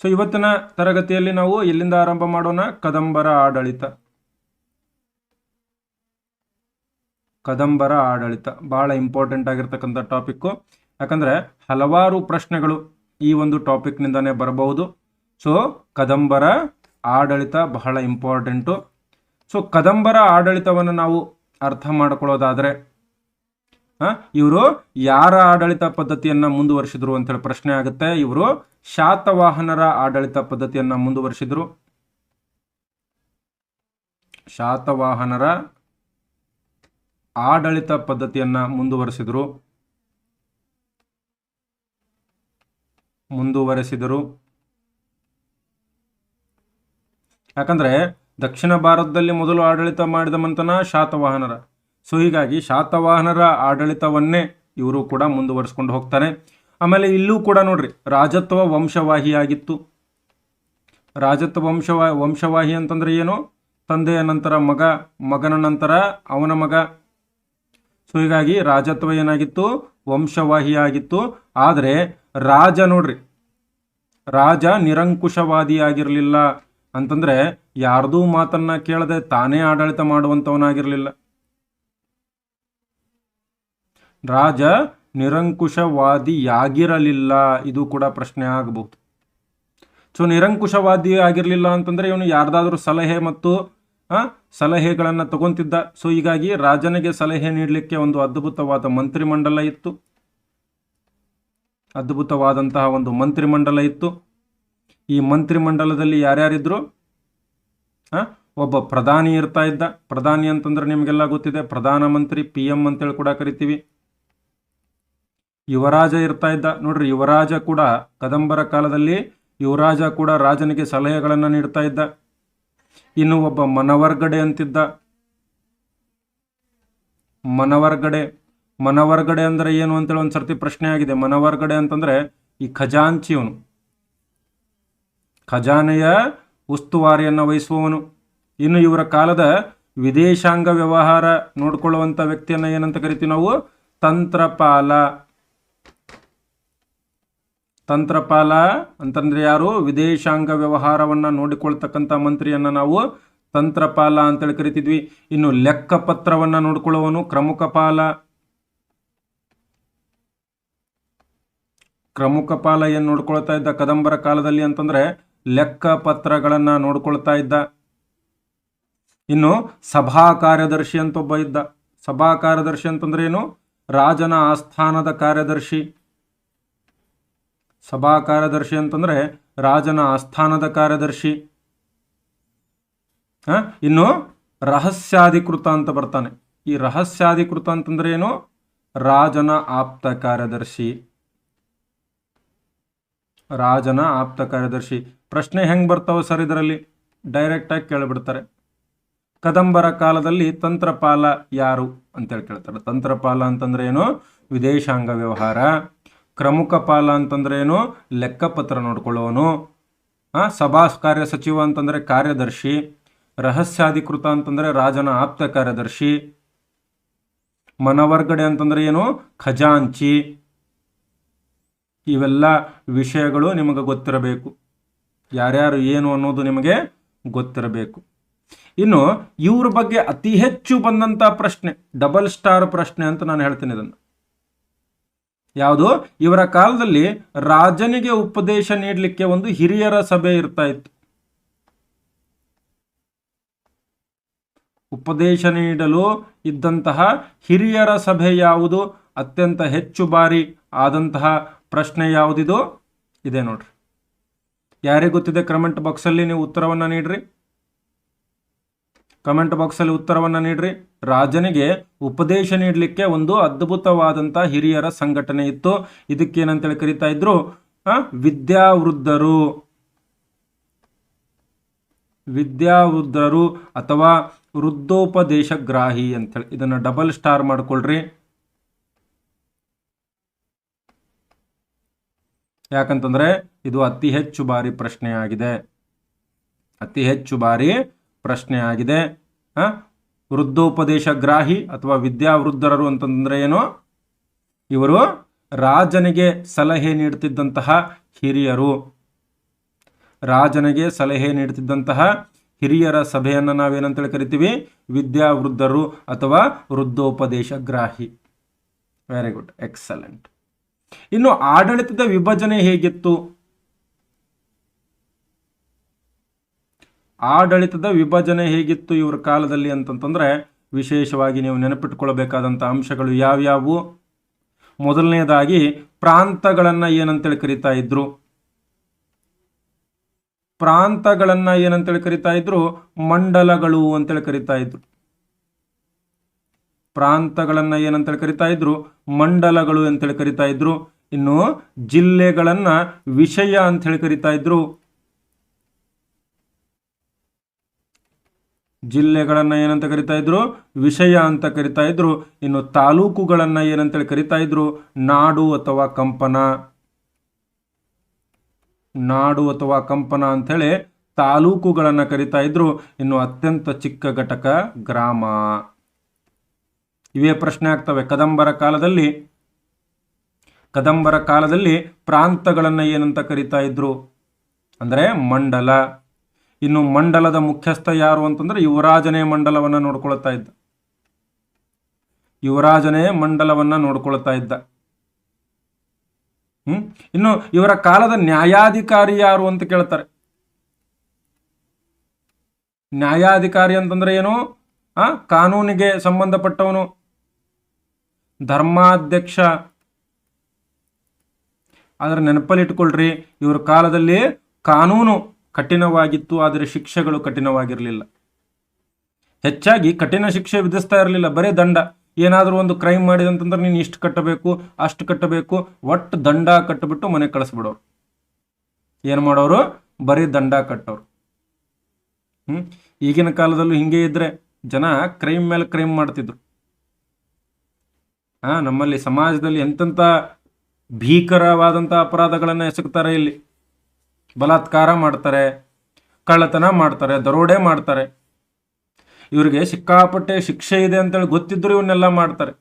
So ಇವತ್ತಿನ ತರಗತಿಯಲ್ಲಿ ನಾವು ಎಲ್ಲಿಂದ ಆರಂಭ ಮಾಡೋಣ? ಕದಂಬರ ಆಡಳಿತ. ಕದಂಬರ ಆಡಳಿತ ಬಹಳ ಇಂಪಾರ್ಟೆಂಟ್ ಆಗಿರ್ತಕ್ಕಂಥ ಟಾಪಿಕ್ಕು. ಯಾಕಂದರೆ ಹಲವಾರು ಪ್ರಶ್ನೆಗಳು ಈ ಒಂದು ಟಾಪಿಕ್ನಿಂದನೇ ಬರಬಹುದು. ಸೊ ಕದಂಬರ ಆಡಳಿತ ಬಹಳ ಇಂಪಾರ್ಟೆಂಟು. ಸೊ ಕದಂಬರ ಆಡಳಿತವನ್ನು ನಾವು ಅರ್ಥ ಮಾಡಿಕೊಳ್ಳೋದಾದರೆ ಇವರು ಯಾರ ಆಡಳಿತ ಪದ್ಧತಿಯನ್ನು ಮುಂದುವರಿಸಿದ್ರು ಅಂತೇಳಿ ಪ್ರಶ್ನೆ ಆಗುತ್ತೆ. ಇವರು ಶಾತವಾಹನರ ಆಡಳಿತ ಪದ್ಧತಿಯನ್ನು ಮುಂದುವರಿಸಿದ್ರು. ಶಾತವಾಹನರ ಆಡಳಿತ ಪದ್ಧತಿಯನ್ನು ಮುಂದುವರೆಸಿದರು. ಯಾಕಂದ್ರೆ ದಕ್ಷಿಣ ಭಾರತದಲ್ಲಿ ಮೊದಲು ಆಡಳಿತ ಮಾಡಿದ ಮಂತನ ಶಾತವಾಹನರ. ಸೊ ಹೀಗಾಗಿ ಶಾತವಾಹನರ ಆಡಳಿತವನ್ನೇ ಇವರು ಕೂಡ ಮುಂದುವರಿಸ್ಕೊಂಡು ಹೋಗ್ತಾರೆ. ಆಮೇಲೆ ಇಲ್ಲೂ ಕೂಡ ನೋಡ್ರಿ, ರಾಜತ್ವ ವಂಶವಾಹಿಯಾಗಿತ್ತು. ರಾಜತ್ವ ವಂಶವಾಹಿ ಅಂತಂದ್ರೆ ಏನು? ತಂದೆಯ ನಂತರ ಮಗ, ಮಗನ ನಂತರ ಅವನ ಮಗ. ಸೊ ಹೀಗಾಗಿ ರಾಜತ್ವ ಏನಾಗಿತ್ತು? ವಂಶವಾಹಿಯಾಗಿತ್ತು. ಆದರೆ ರಾಜ ನೋಡ್ರಿ, ರಾಜ ನಿರಂಕುಶವಾದಿಯಾಗಿರಲಿಲ್ಲ. ಅಂತಂದ್ರೆ ಯಾರ್ದೂ ಮಾತನ್ನ ಕೇಳದೆ ತಾನೇ ಆಡಳಿತ ಮಾಡುವಂತವನಾಗಿರಲಿಲ್ಲ. ರಾಜ ನಿರಂಕುಶವಾದಿಯಾಗಿರಲಿಲ್ಲ. ಇದು ಕೂಡ ಪ್ರಶ್ನೆ ಆಗಬಹುದು. ಸೊ ನಿರಂಕುಶವಾದಿ ಆಗಿರಲಿಲ್ಲ ಅಂತಂದ್ರೆ ಇವನು ಯಾರ್ದಾದ್ರೂ ಸಲಹೆ ಮತ್ತು ಸಲಹೆಗಳನ್ನು ತಗೊಂತಿದ್ದ. ಸೊ ಹೀಗಾಗಿ ರಾಜನಿಗೆ ಸಲಹೆ ನೀಡಲಿಕ್ಕೆ ಒಂದು ಅದ್ಭುತವಾದ ಮಂತ್ರಿಮಂಡಲ ಇತ್ತು. ಅದ್ಭುತವಾದಂತಹ ಒಂದು ಮಂತ್ರಿಮಂಡಲ ಇತ್ತು. ಈ ಮಂತ್ರಿಮಂಡಲದಲ್ಲಿ ಯಾರ್ಯಾರಿದ್ರು? ಒಬ್ಬ ಪ್ರಧಾನಿ ಇರ್ತಾ ಇದ್ದ. ಪ್ರಧಾನಿ ಅಂತಂದ್ರೆ ನಿಮಗೆಲ್ಲ ಗೊತ್ತಿದೆ, ಪ್ರಧಾನಮಂತ್ರಿ, PM ಅಂತೇಳಿ ಕೂಡ ಕರಿತೀವಿ. ಯುವರಾಜ ಇರ್ತಾ ಇದ್ದ. ನೋಡ್ರಿ, ಯುವರಾಜ ಕೂಡ ಕದಂಬರ ಕಾಲದಲ್ಲಿ ಯುವರಾಜ ಕೂಡ ರಾಜನಿಗೆ ಸಲಹೆಗಳನ್ನು ನೀಡ್ತಾ ಇದ್ದ. ಇನ್ನು ಒಬ್ಬ ಮನವರ್ಗಡೆ ಅಂತಿದ್ದ. ಮನವರ್ಗಡೆ ಅಂದ್ರೆ ಏನು ಅಂತೇಳಿ ಒಂದ್ಸರ್ತಿ ಪ್ರಶ್ನೆ ಆಗಿದೆ. ಮನವರ್ಗಡೆ ಅಂತಂದ್ರೆ ಈ ಖಜಾಂಚಿಯವನು, ಖಜಾನೆಯ ಉಸ್ತುವಾರಿಯನ್ನು ವಹಿಸುವವನು. ಇನ್ನು ಇವರ ಕಾಲದ ವಿದೇಶಾಂಗ ವ್ಯವಹಾರ ನೋಡ್ಕೊಳ್ಳುವಂತ ವ್ಯಕ್ತಿಯನ್ನ ಏನಂತ ಕರಿತೀವಿ ನಾವು? ತಂತ್ರಪಾಲ. ತಂತ್ರಪಾಲ ಅಂತಂದ್ರೆ ಯಾರು? ವಿದೇಶಾಂಗ ವ್ಯವಹಾರವನ್ನ ನೋಡಿಕೊಳ್ತಕ್ಕಂಥ ಮಂತ್ರಿಯನ್ನ ನಾವು ತಂತ್ರಪಾಲ ಅಂತೇಳಿ ಕರಿತಿದ್ವಿ. ಇನ್ನು ಲೆಕ್ಕಪತ್ರವನ್ನ ನೋಡ್ಕೊಳ್ಳುವವನು ಕ್ರಮುಖಪಾಲ. ಕ್ರಮುಖಪಾಲ ಏನ್ ನೋಡ್ಕೊಳ್ತಾ ಇದ್ದ ಕದಂಬರ ಕಾಲದಲ್ಲಿ ಅಂತಂದ್ರೆ ಲೆಕ್ಕ ಪತ್ರಗಳನ್ನ ನೋಡ್ಕೊಳ್ತಾ ಇದ್ದ. ಇನ್ನು ಸಭಾ ಕಾರ್ಯದರ್ಶಿ ಅಂತ ಒಬ್ಬ ಇದ್ದ. ಸಭಾ ಕಾರ್ಯದರ್ಶಿ ಅಂತಂದ್ರೆ ಏನು? ರಾಜನ ಆಸ್ಥಾನದ ಕಾರ್ಯದರ್ಶಿ. ಸಭಾ ಕಾರ್ಯದರ್ಶಿ ಅಂತಂದ್ರೆ ರಾಜನ ಆಸ್ಥಾನದ ಕಾರ್ಯದರ್ಶಿ. ಇನ್ನು ರಹಸ್ಯಾಧಿಕೃತ ಅಂತ ಬರ್ತಾನೆ. ಈ ರಹಸ್ಯಾಧಿಕೃತ ಅಂತಂದ್ರೆ ಏನು? ರಾಜನ ಆಪ್ತ ಕಾರ್ಯದರ್ಶಿ. ರಾಜನ ಆಪ್ತ ಕಾರ್ಯದರ್ಶಿ. ಪ್ರಶ್ನೆ ಹೆಂಗ್ ಬರ್ತಾವ ಸರ್ ಇದರಲ್ಲಿ? ಡೈರೆಕ್ಟ್ ಆಗಿ ಕೇಳಿಬಿಡ್ತಾರೆ. ಕದಂಬರ ಕಾಲದಲ್ಲಿ ತಂತ್ರಪಾಲ ಯಾರು ಅಂತೇಳಿ ಕೇಳ್ತಾರೆ. ತಂತ್ರಪಾಲ ಅಂತಂದ್ರೆ ಏನು? ವಿದೇಶಾಂಗ ವ್ಯವಹಾರ. ಕ್ರಮುಖಪಾಲ ಅಂತಂದ್ರೆ ಏನು? ಲೆಕ್ಕಪತ್ರ ನೋಡ್ಕೊಳ್ಳೋನು. ಸಭಾ ಕಾರ್ಯ ಸಚಿವ ಅಂತಂದ್ರೆ ಕಾರ್ಯದರ್ಶಿ. ರಹಸ್ಯಾಧಿಕೃತ ಅಂತಂದ್ರೆ ರಾಜನ ಆಪ್ತ ಕಾರ್ಯದರ್ಶಿ. ಮನವರ್ಗಡೆ ಅಂತಂದ್ರೆ ಏನು? ಖಜಾಂಚಿ. ಇವೆಲ್ಲ ವಿಷಯಗಳು ನಿಮಗೆ ಗೊತ್ತಿರಬೇಕು. ಯಾರ್ಯಾರು ಏನು ಅನ್ನೋದು ನಿಮಗೆ ಗೊತ್ತಿರಬೇಕು. ಇನ್ನು ಇವ್ರ ಬಗ್ಗೆ ಅತಿ ಹೆಚ್ಚು ಬಂದಂತ ಪ್ರಶ್ನೆ, ಡಬಲ್ ಸ್ಟಾರ್ ಪ್ರಶ್ನೆ ಅಂತ ನಾನು ಹೇಳ್ತೀನಿ ಇದನ್ನು. ಯಾವುದು? ಇವರ ಕಾಲದಲ್ಲಿ ರಾಜನಿಗೆ ಉಪದೇಶ ನೀಡಲಿಕ್ಕೆ ಒಂದು ಹಿರಿಯರ ಸಭೆ ಇರ್ತಾ ಇತ್ತು. ಉಪದೇಶ ನೀಡಲು ಇದ್ದಂತಹ ಹಿರಿಯರ ಸಭೆ ಯಾವುದು? ಅತ್ಯಂತ ಹೆಚ್ಚು ಬಾರಿ ಆದಂತಹ ಪ್ರಶ್ನೆ ಯಾವುದಿದು? ಇದೆ ನೋಡ್ರಿ. ಯಾರಿಗೆ ಗೊತ್ತಿದೆ ಕಮೆಂಟ್ ಬಾಕ್ಸಲ್ಲಿ ನೀವು ಉತ್ತರವನ್ನ ನೀಡ್ರಿ. ಕಮೆಂಟ್ ಬಾಕ್ಸಲ್ಲಿ ಉತ್ತರವನ್ನ ನೀಡ್ರಿ. ರಾಜನಿಗೆ ಉಪದೇಶ ನೀಡಲಿಕ್ಕೆ ಒಂದು ಅದ್ಭುತವಾದಂತಹ ಹಿರಿಯರ ಸಂಘಟನೆ ಇತ್ತು. ಇದಕ್ಕೇನಂತೇಳಿ ಕರೀತಾ ಇದ್ರು? ವಿದ್ಯಾವೃದ್ಧರು. ವಿದ್ಯಾವೃದ್ಧರು ಅಥವಾ ವೃದ್ಧೋಪದೇಶಗ್ರಾಹಿ ಅಂತೇಳಿ. ಇದನ್ನ ಡಬಲ್ ಸ್ಟಾರ್ ಮಾಡ್ಕೊಳ್ರಿ. ಯಾಕಂತಂದ್ರೆ ಇದು ಅತಿ ಹೆಚ್ಚು ಬಾರಿ ಪ್ರಶ್ನೆಯಾಗಿದೆ. ಅತಿ ಹೆಚ್ಚು ಬಾರಿ ಪ್ರಶ್ನೆಯಾಗಿದೆ. ವೃದ್ಧೋಪದೇಶಗ್ರಾಹಿ ಅಥವಾ ವಿದ್ಯಾವೃದ್ಧರು ಅಂತಂದ್ರೆ ಏನು? ಇವರು ರಾಜನಿಗೆ ಸಲಹೆ ನೀಡುತ್ತಿದ್ದಂತಹ ಹಿರಿಯರು. ರಾಜನಿಗೆ ಸಲಹೆ ನೀಡುತ್ತಿದ್ದಂತಹ ಹಿರಿಯರ ಸಭೆಯನ್ನು ನಾವೇನಂತೇಳಿ ಕರಿತೀವಿ? ವಿದ್ಯಾವೃದ್ಧರು ಅಥವಾ ವೃದ್ಧೋಪದೇಶಗ್ರಾಹಿ. Very good, excellent. ಇನ್ನು ಆಡಳಿತದ ವಿಭಜನೆ ಹೇಗಿತ್ತು? ಆಡಳಿತದ ವಿಭಜನೆ ಹೇಗಿತ್ತು ಇವರ ಕಾಲದಲ್ಲಿ ಅಂತಂತಂದ್ರೆ ವಿಶೇಷವಾಗಿ ನೀವು ನೆನಪಿಟ್ಟುಕೊಳ್ಳಬೇಕಾದಂಥ ಅಂಶಗಳು ಯಾವ್ಯಾವು? ಮೊದಲನೇದಾಗಿ ಪ್ರಾಂತಗಳನ್ನ ಏನಂತೇಳಿ ಕರಿತಾ ಇದ್ರು? ಪ್ರಾಂತಗಳನ್ನ ಏನಂತೇಳಿ ಕರಿತಾ ಇದ್ರು? ಮಂಡಲಗಳು ಅಂತೇಳಿ ಕರಿತಾ ಇದ್ರು. ಪ್ರಾಂತಗಳನ್ನ ಏನಂತೇಳಿ ಕರಿತಾ ಇದ್ರು? ಮಂಡಲಗಳು ಅಂತೇಳಿ ಕರಿತಾ ಇದ್ರು. ಇನ್ನು ಜಿಲ್ಲೆಗಳನ್ನ ವಿಷಯ ಅಂತ ಹೇಳಿ ಕರಿತಾ ಇದ್ರು. ಜಿಲ್ಲೆಗಳನ್ನ ಏನಂತ ಕರಿತಾ ಇದ್ರು? ವಿಷಯ ಅಂತ ಕರಿತಾ ಇದ್ರು. ಇನ್ನು ತಾಲೂಕುಗಳನ್ನ ಏನಂತೇಳಿ ಕರಿತಾ ಇದ್ರು? ನಾಡು ಅಥವಾ ಕಂಪನ. ನಾಡು ಅಥವಾ ಕಂಪನ ಅಂಥೇಳಿ ತಾಲೂಕುಗಳನ್ನ ಕರಿತಾ ಇದ್ರು. ಇನ್ನು ಅತ್ಯಂತ ಚಿಕ್ಕ ಘಟಕ ಗ್ರಾಮ. ಇವೇ ಪ್ರಶ್ನೆ ಆಗ್ತವೆ. ಕದಂಬರ ಕಾಲದಲ್ಲಿ ಪ್ರಾಂತಗಳನ್ನ ಏನಂತ ಕರಿತಾ ಇದ್ರು ಅಂದ್ರೆ ಮಂಡಲ. ಇನ್ನು ಮಂಡಲದ ಮುಖ್ಯಸ್ಥ ಯಾರು ಅಂತಂದ್ರೆ ಯುವರಾಜನೇ ಮಂಡಲವನ್ನ ನೋಡ್ಕೊಳ್ತಾ ಇದ್ದ. ಯುವರಾಜನೇ ಮಂಡಲವನ್ನ ನೋಡ್ಕೊಳ್ತಾ ಇದ್ದ. ಇನ್ನು ಇವರ ಕಾಲದ ನ್ಯಾಯಾಧಿಕಾರಿ ಯಾರು ಅಂತ ಕೇಳ್ತಾರೆ. ನ್ಯಾಯಾಧಿಕಾರಿ ಅಂತಂದ್ರೆ ಏನು? ಕಾನೂನಿಗೆ ಸಂಬಂಧಪಟ್ಟವನು. ಧರ್ಮಾಧ್ಯಕ್ಷ. ಆದ್ರೆ ನೆನಪಲ್ಲಿಟ್ಕೊಳ್ರಿ, ಇವರ ಕಾಲದಲ್ಲಿ ಕಾನೂನು ಕಠಿಣವಾಗಿತ್ತು, ಆದರೆ ಶಿಕ್ಷೆಗಳು ಕಠಿಣವಾಗಿರಲಿಲ್ಲ. ಹೆಚ್ಚಾಗಿ ಕಠಿಣ ಶಿಕ್ಷೆ ವಿಧಿಸ್ತಾ ಇರಲಿಲ್ಲ, ಬರೀ ದಂಡ. ಏನಾದರೂ ಒಂದು ಕ್ರೈಮ್ ಮಾಡಿದಂತಂದ್ರೆ ನೀನು ಇಷ್ಟು ಕಟ್ಟಬೇಕು, ಅಷ್ಟು ಕಟ್ಟಬೇಕು, ಒಟ್ಟು ದಂಡ ಕಟ್ಟಿಬಿಟ್ಟು ಮನೆ ಕಳಿಸ್ಬಿಡೋರು. ಏನು ಮಾಡೋರು? ಬರೀ ದಂಡ ಕಟ್ಟೋರು. ಈಗಿನ ಕಾಲದಲ್ಲೂ ಹಿಂಗೆ ಇದ್ರೆ ಜನ ಕ್ರೈಮ್ ಮೇಲೆ ಕ್ರೈಮ್ ಮಾಡ್ತಿದ್ರು. ನಮ್ಮಲ್ಲಿ ಸಮಾಜದಲ್ಲಿ ಎಂತೆಂಥ ಭೀಕರವಾದಂಥ ಅಪರಾಧಗಳನ್ನು ಎಸಗ್ತಾರೆ. ಇಲ್ಲಿ ಬಲಾತ್ಕಾರ ಮಾಡ್ತಾರೆ, ಕಳ್ಳತನ ಮಾಡ್ತಾರೆ, ದರೋಡೆ ಮಾಡ್ತಾರೆ. ಇವರಿಗೆ ಸಿಕ್ಕಾಪಟ್ಟೆ ಶಿಕ್ಷೆ ಇದೆ ಅಂತೇಳಿ ಗೊತ್ತಿದ್ರು ಇವನ್ನೆಲ್ಲ ಮಾಡ್ತಾರೆ.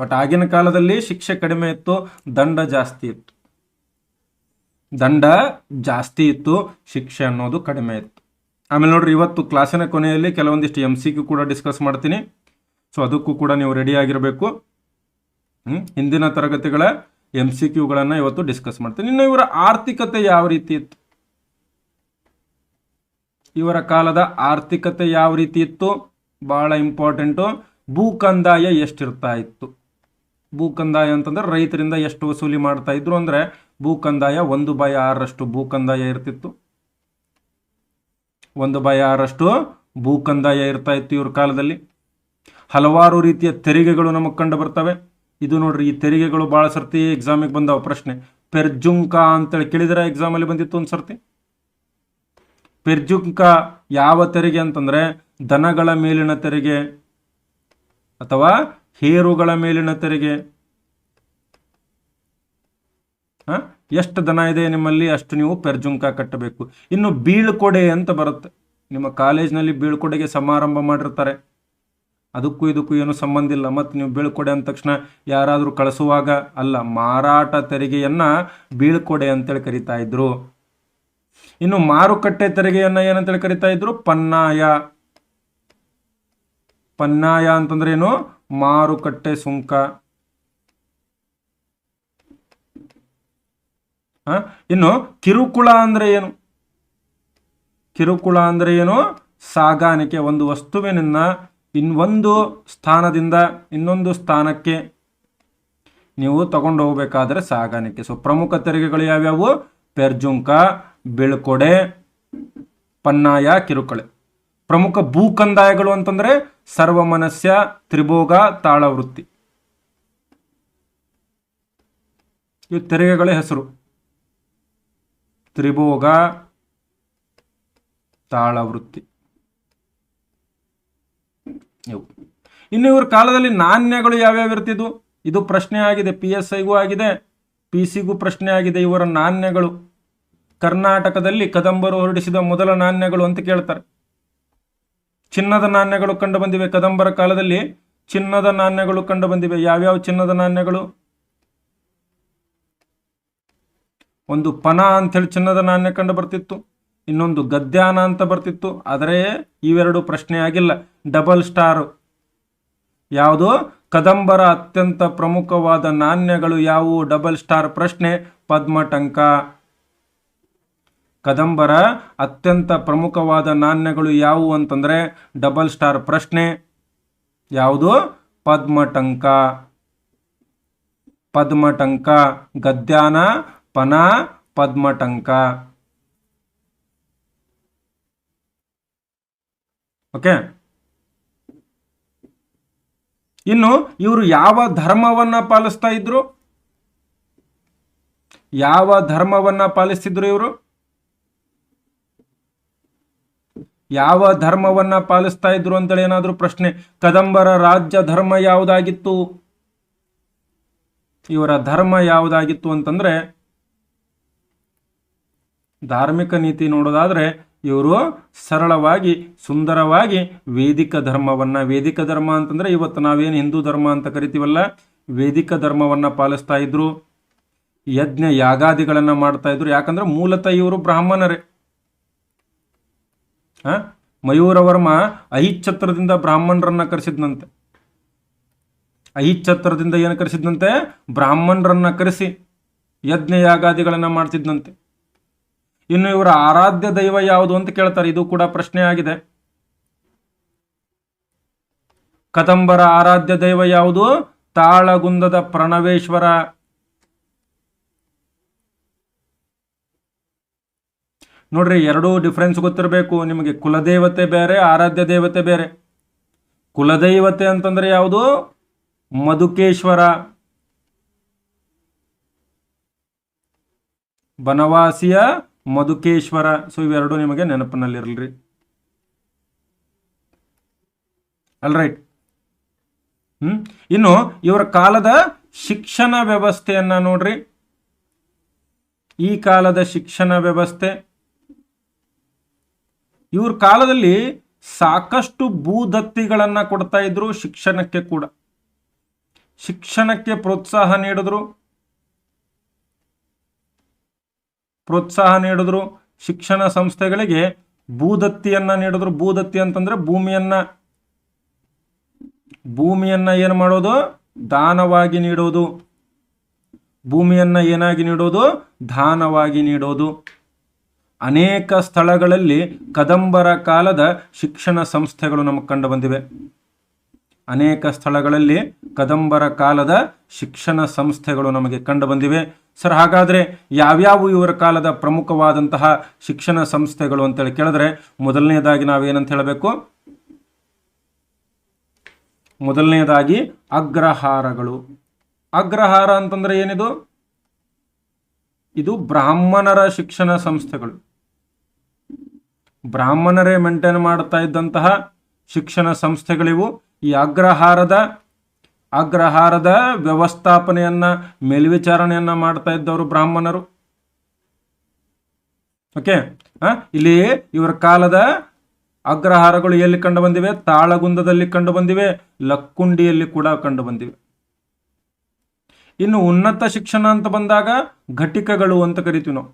ಬಟ್ ಆಗಿನ ಕಾಲದಲ್ಲಿ ಶಿಕ್ಷೆ ಕಡಿಮೆ ಇತ್ತು, ದಂಡ ಜಾಸ್ತಿ ಇತ್ತು. ಶಿಕ್ಷೆ ಅನ್ನೋದು ಕಡಿಮೆ ಇತ್ತು. ಆಮೇಲೆ ನೋಡ್ರಿ, ಇವತ್ತು ಕ್ಲಾಸಿನ ಕೊನೆಯಲ್ಲಿ ಕೆಲವೊಂದಿಷ್ಟು MCQ ಕೂಡ ಡಿಸ್ಕಸ್ ಮಾಡ್ತೀನಿ. ಸೊ ಅದಕ್ಕೂ ಕೂಡ ನೀವು ರೆಡಿ ಆಗಿರಬೇಕು. ಹಿಂದಿನ ತರಗತಿಗಳ MCQಗಳನ್ನು ಇವತ್ತು ಡಿಸ್ಕಸ್ ಮಾಡ್ತೀನಿ. ಇನ್ನು ಇವರ ಆರ್ಥಿಕತೆ ಯಾವ ರೀತಿ ಇತ್ತು? ಇವರ ಕಾಲದ ಆರ್ಥಿಕತೆ ಯಾವ ರೀತಿ ಇತ್ತು? ಬಹಳ ಇಂಪಾರ್ಟೆಂಟು. ಭೂ ಕಂದಾಯ ಎಷ್ಟಿರ್ತಾ ಇತ್ತು? ಭೂ ಕಂದಾಯ ಅಂತಂದ್ರೆ ರೈತರಿಂದ ಎಷ್ಟು ವಸೂಲಿ ಮಾಡ್ತಾ ಇದ್ರು ಅಂದ್ರೆ ಭೂ ಕಂದಾಯ 1/6 ಭೂ ಕಂದಾಯ ಇರ್ತಿತ್ತು. 1/6 ಭೂ ಕಂದಾಯ ಇರ್ತಾ ಇತ್ತು ಇವ್ರ ಕಾಲದಲ್ಲಿ. ಹಲವಾರು ರೀತಿಯ ತೆರಿಗೆಗಳು ನಮಗೆ ಕಂಡು ಬರ್ತವೆ. ಇದು ನೋಡ್ರಿ, ಈ ತೆರಿಗೆಗಳು ಬಹಳ ಸರ್ತಿ ಎಕ್ಸಾಮಿಗೆ ಬಂದವ ಪ್ರಶ್ನೆ. ಪೆರ್ಜುಂಕ ಅಂತೇಳಿ ಕೇಳಿದ್ರೆ ಎಕ್ಸಾಮಲ್ಲಿ ಬಂದಿತ್ತು ಒಂದು ಸರ್ತಿ. ಪೆರ್ಜುಂಕ ಯಾವ ತೆರಿಗೆ ಅಂತಂದ್ರೆ ದನಗಳ ಮೇಲಿನ ತೆರಿಗೆ ಅಥವಾ ಹೇರುಗಳ ಮೇಲಿನ ತೆರಿಗೆ. ಎಷ್ಟು ದನ ಇದೆ ನಿಮ್ಮಲ್ಲಿ ಅಷ್ಟು ನೀವು ಪೆರ್ಜುಂಕ ಕಟ್ಟಬೇಕು. ಇನ್ನು ಬೀಳ್ಕೊಡೆ ಅಂತ ಬರುತ್ತೆ. ನಿಮ್ಮ ಕಾಲೇಜ್ನಲ್ಲಿ ಬೀಳ್ಕೊಡೆಗೆ ಸಮಾರಂಭ ಮಾಡಿರ್ತಾರೆ, ಅದಕ್ಕೂ ಇದಕ್ಕೂ ಏನು ಸಂಬಂಧ ಇಲ್ಲ. ಮತ್ತು ನೀವು ಬೀಳ್ಕೊಡೆ ಅಂದ ತಕ್ಷಣ ಯಾರಾದರೂ ಕಳಿಸುವಾಗ ಅಲ್ಲ, ಮಾರಾಟ ತೆರಿಗೆಯನ್ನ ಬೀಳ್ಕೊಡೆ ಅಂತೇಳಿ ಕರಿತಾ ಇದ್ರು. ಇನ್ನು ಮಾರುಕಟ್ಟೆ ತೆರಿಗೆಯನ್ನ ಏನಂತೇಳಿ ಕರಿತಾ ಇದ್ರು? ಪನ್ನಾಯ. ಪನ್ನಾಯ ಅಂತಂದ್ರೆ ಏನು? ಮಾರುಕಟ್ಟೆ ಸುಂಕ. ಇನ್ನು ಕಿರುಕುಳ ಅಂದ್ರೆ ಏನು? ಕಿರುಕುಳ ಅಂದ್ರೆ ಏನು? ಸಾಗಾಣಿಕೆ. ಒಂದು ವಸ್ತುವಿನಿಂದ ಒಂದು ಸ್ಥಾನದಿಂದ ಇನ್ನೊಂದು ಸ್ಥಾನಕ್ಕೆ ನೀವು ತಗೊಂಡು ಹೋಗ್ಬೇಕಾದ್ರೆ ಸಾಗಾಣಿಕೆ. ಸೊ ಪ್ರಮುಖ ತೆರಿಗೆಗಳು ಯಾವ್ಯಾವು? ಪೆರ್ಜುಂಕ, ಬೀಳ್ಕೊಡೆ, ಪನ್ನಾಯ, ಕಿರುಕುಳೆ. ಪ್ರಮುಖ ಭೂ ಕಂದಾಯಗಳು ಅಂತಂದ್ರೆ ಸರ್ವಮನಸ್ಯ, ತ್ರಿಭೋಗ, ತಾಳವೃತ್ತಿ. ಇವು ತೆರಿಗೆಗಳ ಹೆಸರು. ತ್ರಿಭೋಗ, ತಾಳವೃತ್ತಿ. ಇನ್ನು ಇವ್ರ ಕಾಲದಲ್ಲಿ ನಾಣ್ಯಗಳು ಯಾವ್ಯಾವ ಇರ್ತಿದ್ವು? ಇದು ಪ್ರಶ್ನೆ ಆಗಿದೆ, PSIಗೂ ಆಗಿದೆ, PC ಗೂ ಪ್ರಶ್ನೆ ಆಗಿದೆ. ಇವರ ನಾಣ್ಯಗಳು ಕರ್ನಾಟಕದಲ್ಲಿ ಕದಂಬರು ಹೊರಡಿಸಿದ ಮೊದಲ ನಾಣ್ಯಗಳು ಅಂತ ಕೇಳ್ತಾರೆ. ಚಿನ್ನದ ನಾಣ್ಯಗಳು ಕಂಡು ಬಂದಿವೆ. ಕದಂಬರ ಕಾಲದಲ್ಲಿ ಚಿನ್ನದ ನಾಣ್ಯಗಳು ಕಂಡು ಬಂದಿವೆ. ಯಾವ್ಯಾವ ಚಿನ್ನದ ನಾಣ್ಯಗಳು? ಒಂದು ಪನ ಅಂಥೇಳಿ ಚಿನ್ನದ ನಾಣ್ಯ ಕಂಡು ಬರ್ತಿತ್ತು, ಇನ್ನೊಂದು ಗದ್ಯಾನ ಅಂತ ಬರ್ತಿತ್ತು. ಆದರೆ ಇವೆರಡು ಪ್ರಶ್ನೆ ಆಗಿಲ್ಲ. ಡಬಲ್ ಸ್ಟಾರ್ ಯಾವುದು? ಕದಂಬರ ಅತ್ಯಂತ ಪ್ರಮುಖವಾದ ನಾಣ್ಯಗಳು ಯಾವುವು? ಡಬಲ್ ಸ್ಟಾರ್ ಪ್ರಶ್ನೆ. ಪದ್ಮಟಂಕ. ಕದಂಬರ ಅತ್ಯಂತ ಪ್ರಮುಖವಾದ ನಾಣ್ಯಗಳು ಯಾವುವು ಅಂತಂದ್ರೆ ಡಬಲ್ ಸ್ಟಾರ್ ಪ್ರಶ್ನೆ. ಯಾವುದು? ಪದ್ಮಟಂಕ. ಪದ್ಮಟಂಕ. ಗದ್ಯಾನ, ಪನ, ಪದ್ಮಟಂಕ. ಓಕೆ. ಇನ್ನು ಇವರು ಯಾವ ಧರ್ಮವನ್ನ ಪಾಲಿಸ್ತಾ ಇದ್ರು? ಯಾವ ಧರ್ಮವನ್ನ ಪಾಲಿಸ್ತಿದ್ರು ಇವರು? ಯಾವ ಧರ್ಮವನ್ನ ಪಾಲಿಸ್ತಾ ಇದ್ರು ಅಂತೇಳಿ ಏನಾದ್ರೂ ಪ್ರಶ್ನೆ. ಕದಂಬರ ರಾಜ್ಯ ಧರ್ಮ ಯಾವುದಾಗಿತ್ತು? ಇವರ ಧರ್ಮ ಯಾವುದಾಗಿತ್ತು ಅಂತಂದ್ರೆ ಧಾರ್ಮಿಕ ನೀತಿ ನೋಡೋದಾದ್ರೆ ಇವರು ಸರಳವಾಗಿ ಸುಂದರವಾಗಿ ವೇದಿಕ ಧರ್ಮವನ್ನ, ವೇದಿಕ ಧರ್ಮ ಅಂತಂದ್ರೆ ಇವತ್ತು ನಾವೇನು ಹಿಂದೂ ಧರ್ಮ ಅಂತ ಕರಿತೀವಲ್ಲ, ವೇದಿಕ ಧರ್ಮವನ್ನ ಪಾಲಿಸ್ತಾ ಇದ್ರು. ಯಜ್ಞ ಯಾಗಾದಿಗಳನ್ನ ಮಾಡ್ತಾ ಇದ್ರು. ಯಾಕಂದ್ರೆ ಮೂಲತಃ ಇವರು ಬ್ರಾಹ್ಮಣರೇ. ಮಯೂರವರ್ಮ ಅಹಿಚ್ಛತ್ರದಿಂದ ಬ್ರಾಹ್ಮಣರನ್ನ ಕರೆಸಿದ್ನಂತೆ. ಅಹಿಚ್ಛತ್ರದಿಂದ ಏನು ಕರೆಸಿದ್ನಂತೆ? ಬ್ರಾಹ್ಮಣರನ್ನ ಕರೆಸಿ ಯಜ್ಞ ಯಾಗಾದಿಗಳನ್ನ ಮಾಡ್ತಿದ್ನಂತೆ. ಇನ್ನು ಇವರ ಆರಾಧ್ಯ ದೈವ ಯಾವುದು ಅಂತ ಕೇಳ್ತಾರೆ. ಇದು ಕೂಡ ಪ್ರಶ್ನೆ ಆಗಿದೆ. ಕದಂಬರ ಆರಾಧ್ಯ ದೈವ ಯಾವುದು? ತಾಳಗುಂದದ ಪ್ರಣವೇಶ್ವರ. ನೋಡ್ರಿ, ಎರಡೂ ಡಿಫ್ರೆನ್ಸ್ ಗೊತ್ತಿರಬೇಕು ನಿಮಗೆ. ಕುಲದೇವತೆ ಬೇರೆ, ಆರಾಧ್ಯ ದೇವತೆ ಬೇರೆ. ಕುಲದೈವತೆ ಅಂತಂದ್ರೆ ಯಾವುದು? ಮಧುಕೇಶ್ವರ. ಬನವಾಸಿಯ ಮಧುಕೇಶ್ವರ. ಸೊ ಇವೆರಡು ನಿಮಗೆ ನೆನಪಿನಲ್ಲಿರಲ್ರಿ. ಅಲ್ರೈಟ್. ಇನ್ನು ಇವರ ಕಾಲದ ಶಿಕ್ಷಣ ವ್ಯವಸ್ಥೆಯನ್ನ ನೋಡ್ರಿ. ಈ ಕಾಲದ ಶಿಕ್ಷಣ ವ್ಯವಸ್ಥೆ, ಇವ್ರ ಕಾಲದಲ್ಲಿ ಸಾಕಷ್ಟು ಭೂದತ್ತಿಗಳನ್ನ ಕೊಡ್ತಾ ಇದ್ರು. ಶಿಕ್ಷಣಕ್ಕೆ ಕೂಡ, ಶಿಕ್ಷಣಕ್ಕೆ ಪ್ರೋತ್ಸಾಹ ನೀಡಿದ್ರು. ಶಿಕ್ಷಣ ಸಂಸ್ಥೆಗಳಿಗೆ ಭೂದತ್ತಿಯನ್ನ ನೀಡಿದ್ರು. ಭೂದತ್ತಿ ಅಂತಂದ್ರೆ ಭೂಮಿಯನ್ನ ಏನು ಮಾಡೋದು? ದಾನವಾಗಿ ನೀಡೋದು. ಭೂಮಿಯನ್ನ ಏನಾಗಿ ನೀಡೋದು? ದಾನವಾಗಿ ನೀಡೋದು. ಅನೇಕ ಸ್ಥಳಗಳಲ್ಲಿ ಕದಂಬರ ಕಾಲದ ಶಿಕ್ಷಣ ಸಂಸ್ಥೆಗಳು ನಮಗೆ ಕಂಡು ಬಂದಿವೆ. ಅನೇಕ ಸ್ಥಳಗಳಲ್ಲಿ ಕದಂಬರ ಕಾಲದ ಶಿಕ್ಷಣ ಸಂಸ್ಥೆಗಳು ನಮಗೆ ಕಂಡು ಬಂದಿವೆ. ಸರ್, ಹಾಗಾದ್ರೆ ಯಾವ್ಯಾವು ಇವರ ಕಾಲದ ಪ್ರಮುಖವಾದಂತಹ ಶಿಕ್ಷಣ ಸಂಸ್ಥೆಗಳು ಅಂತೇಳಿ ಕೇಳಿದ್ರೆ, ಮೊದಲನೇದಾಗಿ ನಾವೇನಂತ ಹೇಳಬೇಕು? ಮೊದಲನೇದಾಗಿ ಅಗ್ರಹಾರಗಳು. ಅಗ್ರಹಾರ ಅಂತಂದ್ರೆ ಏನಿದು? ಇದು ಬ್ರಾಹ್ಮಣರ ಶಿಕ್ಷಣ ಸಂಸ್ಥೆಗಳು. ಬ್ರಾಹ್ಮಣರೇ ಮೇಂಟೈನ್ ಮಾಡ್ತಾ ಇದ್ದಂತಹ ಶಿಕ್ಷಣ ಸಂಸ್ಥೆಗಳಿವು. ಈ ಅಗ್ರಹಾರದ ವ್ಯವಸ್ಥಾಪನೆಯನ್ನ, ಮೇಲ್ವಿಚಾರಣೆಯನ್ನ ಮಾಡ್ತಾ ಇದ್ದವರು ಬ್ರಾಹ್ಮಣರು. ಓಕೆ. ಇಲ್ಲಿ ಇವರ ಕಾಲದ ಅಗ್ರಹಾರಗಳು ಎಲ್ಲಿ ಕಂಡು ಬಂದಿವೆ? ತಾಳಗುಂದದಲ್ಲಿ ಕಂಡು ಬಂದಿವೆ, ಲಕ್ಕುಂಡಿಯಲ್ಲಿ ಕೂಡ ಕಂಡು ಬಂದಿವೆ. ಇನ್ನು ಉನ್ನತ ಶಿಕ್ಷಣ ಅಂತ ಬಂದಾಗ ಘಟಿಕಗಳು ಅಂತ ಕರಿತೀವಿ ನಾವು.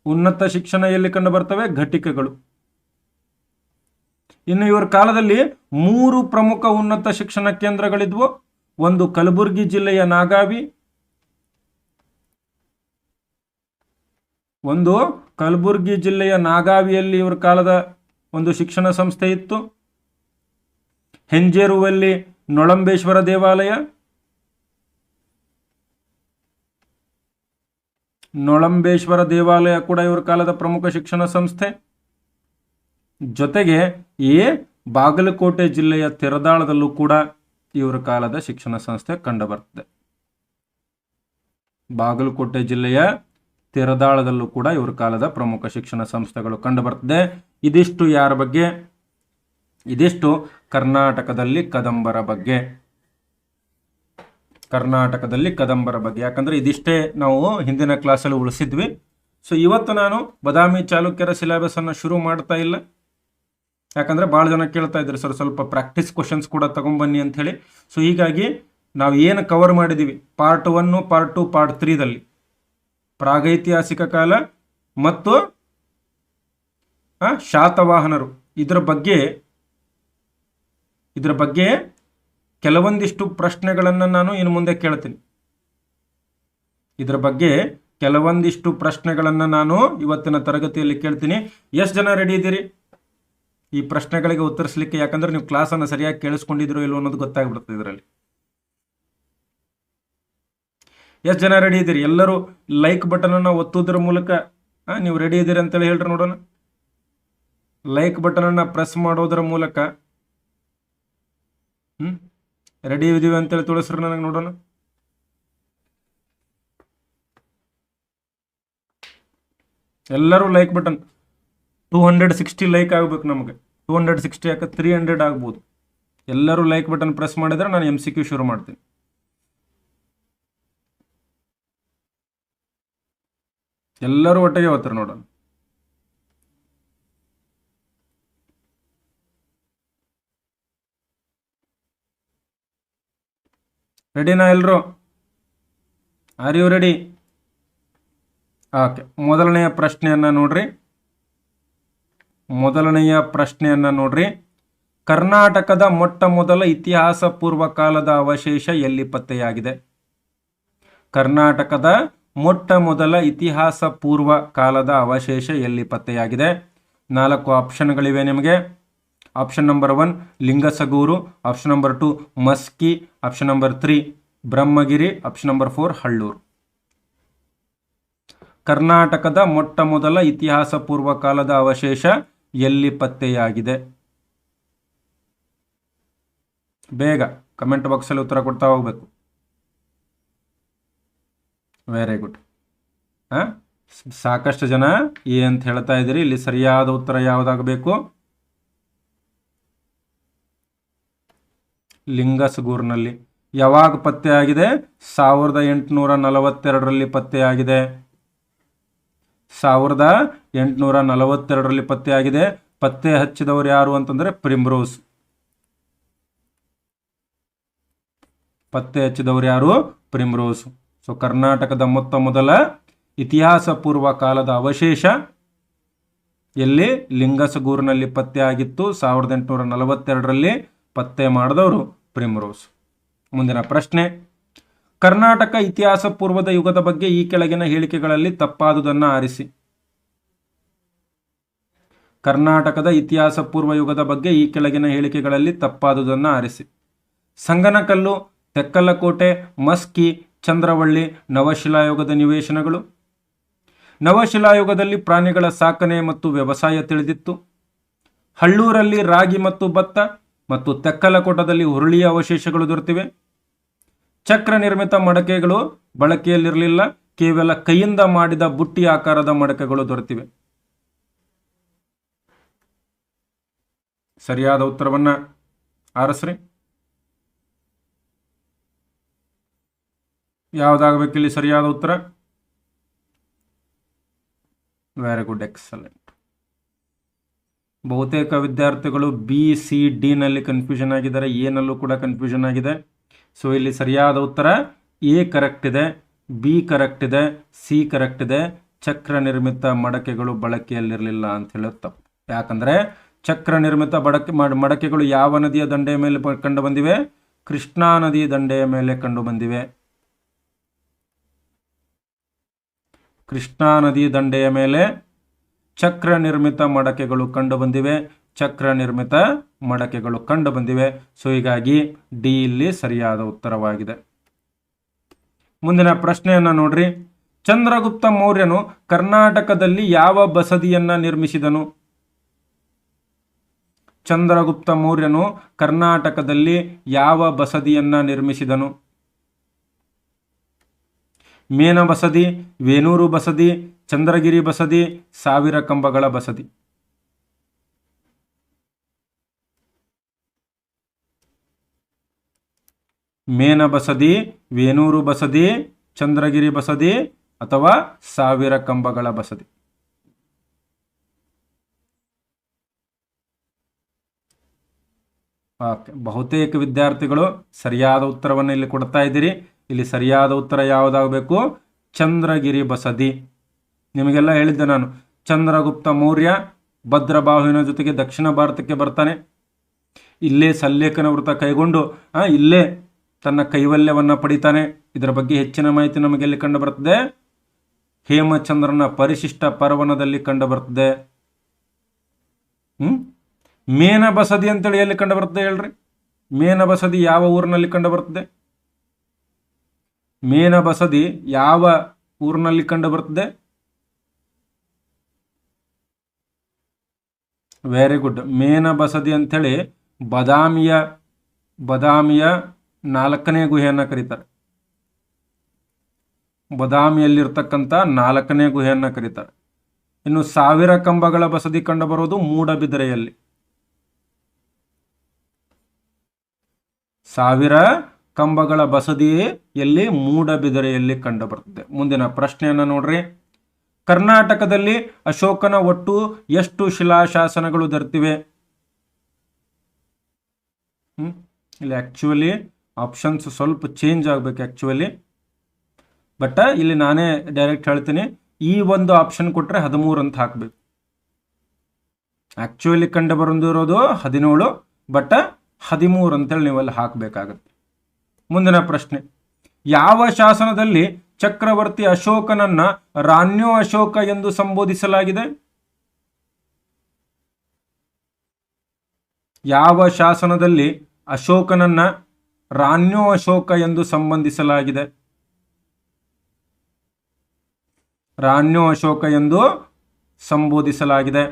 ಉನ್ನತ ಶಿಕ್ಷಣ ಎಲ್ಲಿ ಕಂಡು ಬರ್ತವೆ? ಘಟಿಕಗಳು. ಇನ್ನು ಇವರ ಕಾಲದಲ್ಲಿ 3 ಪ್ರಮುಖ ಉನ್ನತ ಶಿಕ್ಷಣ ಕೇಂದ್ರಗಳಿದ್ವು. ಒಂದು ಕಲಬುರಗಿ ಜಿಲ್ಲೆಯ ನಾಗಾವಿ, ಕಲಬುರಗಿ ಜಿಲ್ಲೆಯ ನಾಗಾವಿಯಲ್ಲಿ ಇವರ ಕಾಲದ ಒಂದು ಶಿಕ್ಷಣ ಸಂಸ್ಥೆ ಇತ್ತು. ಹೆಂಜೇರುವಲ್ಲಿ ನೊಳಂಬೇಶ್ವರ ದೇವಾಲಯ, ನೊಳಂಬೇಶ್ವರ ದೇವಾಲಯ ಕೂಡ ಇವರ ಕಾಲದ ಪ್ರಮುಖ ಶಿಕ್ಷಣ ಸಂಸ್ಥೆ. ಜೊತೆಗೆ ಈ ಬಾಗಲಕೋಟೆ ಜಿಲ್ಲೆಯ ತೆರದಾಳದಲ್ಲೂ ಕೂಡ ಇವರ ಕಾಲದ ಶಿಕ್ಷಣ ಸಂಸ್ಥೆ ಕಂಡುಬರ್ತದೆ. ಬಾಗಲಕೋಟೆ ಜಿಲ್ಲೆಯ ತೆರದಾಳದಲ್ಲೂ ಕೂಡ ಇವರ ಕಾಲದ ಪ್ರಮುಖ ಶಿಕ್ಷಣ ಸಂಸ್ಥೆಗಳು ಕಂಡುಬರ್ತದೆ. ಇದಿಷ್ಟು ಯಾರ ಬಗ್ಗೆ? ಇದಿಷ್ಟು ಕರ್ನಾಟಕದಲ್ಲಿ ಕದಂಬರ ಬಗ್ಗೆ. ಕರ್ನಾಟಕದಲ್ಲಿ ಕದಂಬರ ಬಗ್ಗೆ. ಯಾಕಂದ್ರೆ ಇದಿಷ್ಟೇ ನಾವು ಹಿಂದಿನ ಕ್ಲಾಸಲ್ಲಿ ಉಳಿಸಿದ್ವಿ. ಸೊ ಇವತ್ತು ನಾನು ಬಾದಾಮಿ ಚಾಲುಕ್ಯರ ಸಿಲೆಬಸ್ ಅನ್ನು ಶುರು ಮಾಡ್ತಾ ಇಲ್ಲ. ಯಾಕಂದ್ರೆ ಭಾಳ ಜನ ಕೇಳ್ತಾ ಇದ್ರು, ಸರ್ ಸ್ವಲ್ಪ ಪ್ರಾಕ್ಟೀಸ್ ಕ್ವಶನ್ಸ್ ಕೂಡ ತಗೊಂಡ್ಬನ್ನಿ ಅಂತ ಹೇಳಿ. ಸೊ ಹೀಗಾಗಿ ನಾವು ಏನು ಕವರ್ ಮಾಡಿದೀವಿ ಪಾರ್ಟ್ 1, ಪಾರ್ಟ್ 2, ಪಾರ್ಟ್ 3ದಲ್ಲಿ ಪ್ರಾಗೈತಿಹಾಸಿಕ ಕಾಲ ಮತ್ತು ಶಾತವಾಹನರು. ಇದರ ಬಗ್ಗೆ ಕೆಲವೊಂದಿಷ್ಟು ಪ್ರಶ್ನೆಗಳನ್ನು ನಾನು ಇನ್ನು ಮುಂದೆ ಕೇಳ್ತೀನಿ. ಇದರ ಬಗ್ಗೆ ಕೆಲವೊಂದಿಷ್ಟು ಪ್ರಶ್ನೆಗಳನ್ನು ನಾನು ಇವತ್ತಿನ ತರಗತಿಯಲ್ಲಿ ಕೇಳ್ತೀನಿ. ಎಷ್ಟು ಜನ ರೆಡಿ ಇದ್ದೀರಿ ಈ ಪ್ರಶ್ನೆಗಳಿಗೆ ಉತ್ತರಿಸಲಿಕ್ಕೆ? ಯಾಕಂದ್ರೆ ನೀವು ಕ್ಲಾಸನ್ನು ಸರಿಯಾಗಿ ಕೇಳಿಸ್ಕೊಂಡಿದ್ರು ಇಲ್ಲೋ ಅನ್ನೋದು ಗೊತ್ತಾಗ್ಬಿಡುತ್ತೆ ಇದರಲ್ಲಿ. ಎಷ್ಟು ಜನ ರೆಡಿ ಇದ್ದೀರಿ? ಎಲ್ಲರೂ ಲೈಕ್ ಬಟನನ್ನು ಒತ್ತುವುದರ ಮೂಲಕ ನೀವು ರೆಡಿ ಇದ್ದೀರಿ ಅಂತೇಳಿ ಹೇಳ್ರಿ ನೋಡೋಣ. ಲೈಕ್ ಬಟನನ್ನು ಪ್ರೆಸ್ ಮಾಡೋದರ ಮೂಲಕ ರೆಡಿ ಇದೀವಿ ಅಂತೇಳಿ ತೋರಿಸ್ರಿ ನನಗೆ ನೋಡೋಣ. ಎಲ್ಲರೂ ಲೈಕ್ ಬಟನ್ 260 ಲೈಕ್ ಆಗಬೇಕು. ನಮಗೆ 260 ಯಾಕೆ 300 ಆಗ್ಬೋದು. ಎಲ್ಲರೂ ಲೈಕ್ ಬಟನ್ ಪ್ರೆಸ್ ಮಾಡಿದ್ರೆ ನಾನು MCQ ಶುರು ಮಾಡ್ತೀನಿ. ಎಲ್ಲರೂ ಒಟ್ಟಿಗೆ ಓದ್ತಾರೆ ನೋಡೋಣ. ರೆಡಿನಾ ಎಲ್ಲರೂ? Are you ready? ಓಕೆ, ಮೊದಲನೆಯ ಪ್ರಶ್ನೆಯನ್ನ ನೋಡ್ರಿ. ಕರ್ನಾಟಕದ ಮೊಟ್ಟ ಮೊದಲ ಇತಿಹಾಸ ಪೂರ್ವ ಕಾಲದ ಅವಶೇಷ ಎಲ್ಲಿ ಪತ್ತೆಯಾಗಿದೆ? ಕರ್ನಾಟಕದ ಮೊಟ್ಟ ಮೊದಲ ಇತಿಹಾಸ ಪೂರ್ವ ಕಾಲದ ಅವಶೇಷ ಎಲ್ಲಿ ಪತ್ತೆಯಾಗಿದೆ? 4 ಆಪ್ಷನ್ಗಳಿವೆ ನಿಮಗೆ. Option number 1 Lingasugur, option number 2 Maski, option number 3 Brahmagiri, option number 4 Hallur. ಕರ್ನಾಟಕದ ಮೊಟ್ಟ ಮೊದಲ ಇತಿಹಾಸ ಪೂರ್ವ ಕಾಲದ ಅವಶೇಷ ಎಲ್ಲಿ ಪತ್ತೆಯಾಗಿದೆ? ಬೇಗ ಕಮೆಂಟ್ ಬಾಕ್ಸಲ್ಲಿ ಉತ್ತರ ಕೊಡ್ತಾ ಹೋಗ್ಬೇಕು. Very good. ಸಾಕಷ್ಟು ಜನ ಅಂತ ಹೇಳ್ತಾ ಇದ್ದೀರಿ. ಇಲ್ಲಿ ಸರಿಯಾದ ಉತ್ತರ ಯಾವುದಾಗಬೇಕು? ಲಿಂಗಸಗೂರಿನಲ್ಲಿ. ಯಾವಾಗ ಪತ್ತೆಯಾಗಿದೆ? 1842ರಲ್ಲಿ ಪತ್ತೆಯಾಗಿದೆ. 1842ರಲ್ಲಿ ಪತ್ತೆಯಾಗಿದೆ. ಪತ್ತೆ ಹಚ್ಚಿದವರು ಯಾರು ಅಂತಂದ್ರೆ ಪ್ರಿಮ್ರೋಸ್. ಸೊ ಕರ್ನಾಟಕದ ಮೊತ್ತ ಮೊದಲ ಇತಿಹಾಸ ಪೂರ್ವ ಕಾಲದ ಅವಶೇಷ ಎಲ್ಲಿ? ಲಿಂಗಸಗೂರಿನಲ್ಲಿ ಪತ್ತೆಯಾಗಿತ್ತು. 1842ರಲ್ಲಿ ಪತ್ತೆ ಮಾಡಿದವರು ಪ್ರಿಮ್ರೋಸ್. ಮುಂದಿನ ಪ್ರಶ್ನೆ, ಕರ್ನಾಟಕ ಇತಿಹಾಸ ಪೂರ್ವದ ಯುಗದ ಬಗ್ಗೆ ಈ ಕೆಳಗಿನ ಹೇಳಿಕೆಗಳಲ್ಲಿ ತಪ್ಪಾದುದನ್ನು ಆರಿಸಿ. ಕರ್ನಾಟಕದ ಇತಿಹಾಸ ಪೂರ್ವ ಯುಗದ ಬಗ್ಗೆ ಈ ಕೆಳಗಿನ ಹೇಳಿಕೆಗಳಲ್ಲಿ ತಪ್ಪಾದುದನ್ನು ಆರಿಸಿ. ಸಂಗನಕಲ್ಲು, ತೆಕ್ಕಲಕೋಟೆ, ಮಸ್ಕಿ, ಚಂದ್ರವಳ್ಳಿ ನವಶಿಲಾಯುಗದ ನಿವೇಶನಗಳು. ನವಶಿಲಾಯುಗದಲ್ಲಿ ಪ್ರಾಣಿಗಳ ಸಾಕಣೆ ಮತ್ತು ವ್ಯವಸಾಯ ತಿಳಿದಿತ್ತು. ಹಳ್ಳೂರಲ್ಲಿ ರಾಗಿ ಮತ್ತು ಭತ್ತ ಮತ್ತು ತೆಕ್ಕಲಕೋಟದಲ್ಲಿ ಹುರುಳಿಯ ಅವಶೇಷಗಳು ದೊರೆತಿವೆ. ಚಕ್ರ ನಿರ್ಮಿತ ಮಡಕೆಗಳು ಬಳಕೆಯಲ್ಲಿರಲಿಲ್ಲ. ಕೇವಲ ಕೈಯಿಂದ ಮಾಡಿದ ಬುಟ್ಟಿ ಆಕಾರದ ಮಡಕೆಗಳು ದೊರೆತಿವೆ. ಸರಿಯಾದ ಉತ್ತರವನ್ನ ಆರಿಸ್ರಿ. ಯಾವುದಾಗಬೇಕಿಲ್ಲಿ ಸರಿಯಾದ ಉತ್ತರ? Very good, excellent. ಬಹುತೇಕ ವಿದ್ಯಾರ್ಥಿಗಳು BCD ನಲ್ಲಿ ಕನ್ಫ್ಯೂಷನ್ ಆಗಿದ್ದಾರೆ, ಏನಲ್ಲೂ ಕೂಡ ಕನ್ಫ್ಯೂಷನ್ ಆಗಿದೆ. ಸೊ ಇಲ್ಲಿ ಸರಿಯಾದ ಉತ್ತರ A ಕರೆಕ್ಟ್ ಇದೆ, B ಕರೆಕ್ಟ್ ಇದೆ, C ಕರೆಕ್ಟ್ ಇದೆ. ಚಕ್ರ ನಿರ್ಮಿತ ಮಡಕೆಗಳು ಬಳಕೆಯಲ್ಲಿರಲಿಲ್ಲ ಅಂತ ಹೇಳೋದು ತಪ್ಪು. ಯಾಕಂದ್ರೆ ಚಕ್ರ ನಿರ್ಮಿತ ಮಡಕೆಗಳು ಯಾವ ನದಿಯ ದಂಡೆಯ ಮೇಲೆ ಕಂಡು ಬಂದಿವೆ? ಕೃಷ್ಣಾ ನದಿ ದಂಡೆಯ ಮೇಲೆ ಕಂಡು ಬಂದಿವೆ. ಕೃಷ್ಣಾ ನದಿ ದಂಡೆಯ ಮೇಲೆ ಚಕ್ರ ನಿರ್ಮಿತ ಮಡಕೆಗಳು ಕಂಡು ಬಂದಿವೆ. ಸೊ ಹೀಗಾಗಿ ಡಿ ಇಲ್ಲಿ ಸರಿಯಾದ ಉತ್ತರವಾಗಿದೆ. ಮುಂದಿನ ಪ್ರಶ್ನೆಯನ್ನ ನೋಡ್ರಿ. ಚಂದ್ರಗುಪ್ತ ಮೌರ್ಯನು ಕರ್ನಾಟಕದಲ್ಲಿ ಯಾವ ಬಸದಿಯನ್ನ ನಿರ್ಮಿಸಿದನು? ಚಂದ್ರಗುಪ್ತ ಮೌರ್ಯನು ಕರ್ನಾಟಕದಲ್ಲಿ ಯಾವ ಬಸದಿಯನ್ನ ನಿರ್ಮಿಸಿದನು? ಮೇನ ಬಸದಿ, ವೇಣೂರು ಬಸದಿ, ಚಂದ್ರಗಿರಿ ಬಸದಿ, ಸಾವಿರ ಕಂಬಗಳ ಬಸದಿ. ಮೇನ ಬಸದಿ, ವೇಣೂರು ಬಸದಿ, ಚಂದ್ರಗಿರಿ ಬಸದಿ ಅಥವಾ ಸಾವಿರ ಕಂಬಗಳ ಬಸದಿ. ಬಹುತೇಕ ವಿದ್ಯಾರ್ಥಿಗಳು ಸರಿಯಾದ ಉತ್ತರವನ್ನು ಇಲ್ಲಿ ಕೊಡ್ತಾ ಇದ್ದೀರಿ. ಇಲ್ಲಿ ಸರಿಯಾದ ಉತ್ತರ ಯಾವುದಾಗಬೇಕು? ಚಂದ್ರಗಿರಿ ಬಸದಿ. ನಿಮಗೆಲ್ಲ ಹೇಳಿದ್ದೆ ನಾನು, ಚಂದ್ರಗುಪ್ತ ಮೌರ್ಯ ಭದ್ರಬಾಹುವಿನ ಜೊತೆಗೆ ದಕ್ಷಿಣ ಭಾರತಕ್ಕೆ ಬರ್ತಾನೆ. ಇಲ್ಲೇ ಸಲ್ಲೇಖನ ವೃತ್ತ ಕೈಗೊಂಡು ಇಲ್ಲೇ ತನ್ನ ಕೈವಲ್ಯವನ್ನು ಪಡಿತಾನೆ. ಇದರ ಬಗ್ಗೆ ಹೆಚ್ಚಿನ ಮಾಹಿತಿ ನಮಗೆ ಎಲ್ಲಿ ಕಂಡು ಬರ್ತದೆ? ಹೇಮಚಂದ್ರನ ಪರಿಶಿಷ್ಟ ಪರ್ವಣದಲ್ಲಿ ಕಂಡು ಬರ್ತದೆ. ಮೇನ ಬಸದಿ ಅಂತೇಳಿ ಎಲ್ಲಿ ಕಂಡು ಬರ್ತದೆ ಹೇಳ್ರಿ? ಮೇನ ಬಸದಿ ಯಾವ ಊರಿನಲ್ಲಿ ಕಂಡು ಬರ್ತದೆ? ಮೇನ ಬಸದಿ ಯಾವ ಊರಿನಲ್ಲಿ ಕಂಡು ಬರ್ತದೆ? Very good. ಮೇನ ಬಸದಿ ಅಂಥೇಳಿ ಬದಾಮಿಯ 4ನೇ ಗುಹೆಯನ್ನು ಕರೀತಾರೆ. ಬದಾಮಿಯಲ್ಲಿರ್ತಕ್ಕಂಥ 4ನೇ ಗುಹೆಯನ್ನು ಕರೀತಾರೆ. ಇನ್ನು 1000 ಕಂಬಗಳ ಬಸದಿ ಕಂಡು ಬರೋದು ಮೂಡಬಿದಿರೆಯಲ್ಲಿ. 1000 ಕಂಬಗಳ ಬಸದಿಯಲ್ಲಿ ಮೂಡಬಿದಿರೆಯಲ್ಲಿ ಕಂಡು ಬರ್ತದೆ. ಮುಂದಿನ ಪ್ರಶ್ನೆಯನ್ನು ನೋಡ್ರಿ. ಕರ್ನಾಟಕದಲ್ಲಿ ಅಶೋಕನ ಒಟ್ಟು ಎಷ್ಟು ಶಿಲಾಶಾಸನಗಳು ದೊರೆತಿವೆ? ಇಲ್ಲಿ ಆಕ್ಚುಲಿ ಆಪ್ಷನ್ಸ್ ಸ್ವಲ್ಪ ಚೇಂಜ್ ಆಗಬೇಕು ಆಕ್ಚುಲಿ, ಬಟ್ ಇಲ್ಲಿ ನಾನೇ ಡೈರೆಕ್ಟ್ ಹೇಳ್ತೀನಿ. ಈ ಒಂದು ಆಪ್ಷನ್ ಕೊಟ್ಟರೆ 13 ಅಂತ ಹಾಕಬೇಕು. ಆಕ್ಚುಲಿ ಕಂಡು ಬಂದಿರೋದು 17, ಬಟ್ 13 ಅಂತೇಳಿ ನೀವಲ್ಲಿ ಹಾಕಬೇಕಾಗತ್ತೆ. ಮುಂದಿನ ಪ್ರಶ್ನೆ. ಯಾವ ಶಾಸನದಲ್ಲಿ ಚಕ್ರವರ್ತಿ ಅಶೋಕನನ್ನ ರಾನ್ಯೋ ಅಶೋಕ ಎಂದು ಸಂಬೋಧಿಸಲಾಗಿದೆ? ಯಾವ ಶಾಸನದಲ್ಲಿ ಅಶೋಕನನ್ನ ರಾನ್ಯೋ ಅಶೋಕ ಎಂದು ಸಂಬೋಧಿಸಲಾಗಿದೆ? ರಾನ್ಯೋ ಅಶೋಕ ಎಂದು ಸಂಬೋಧಿಸಲಾಗಿದೆ.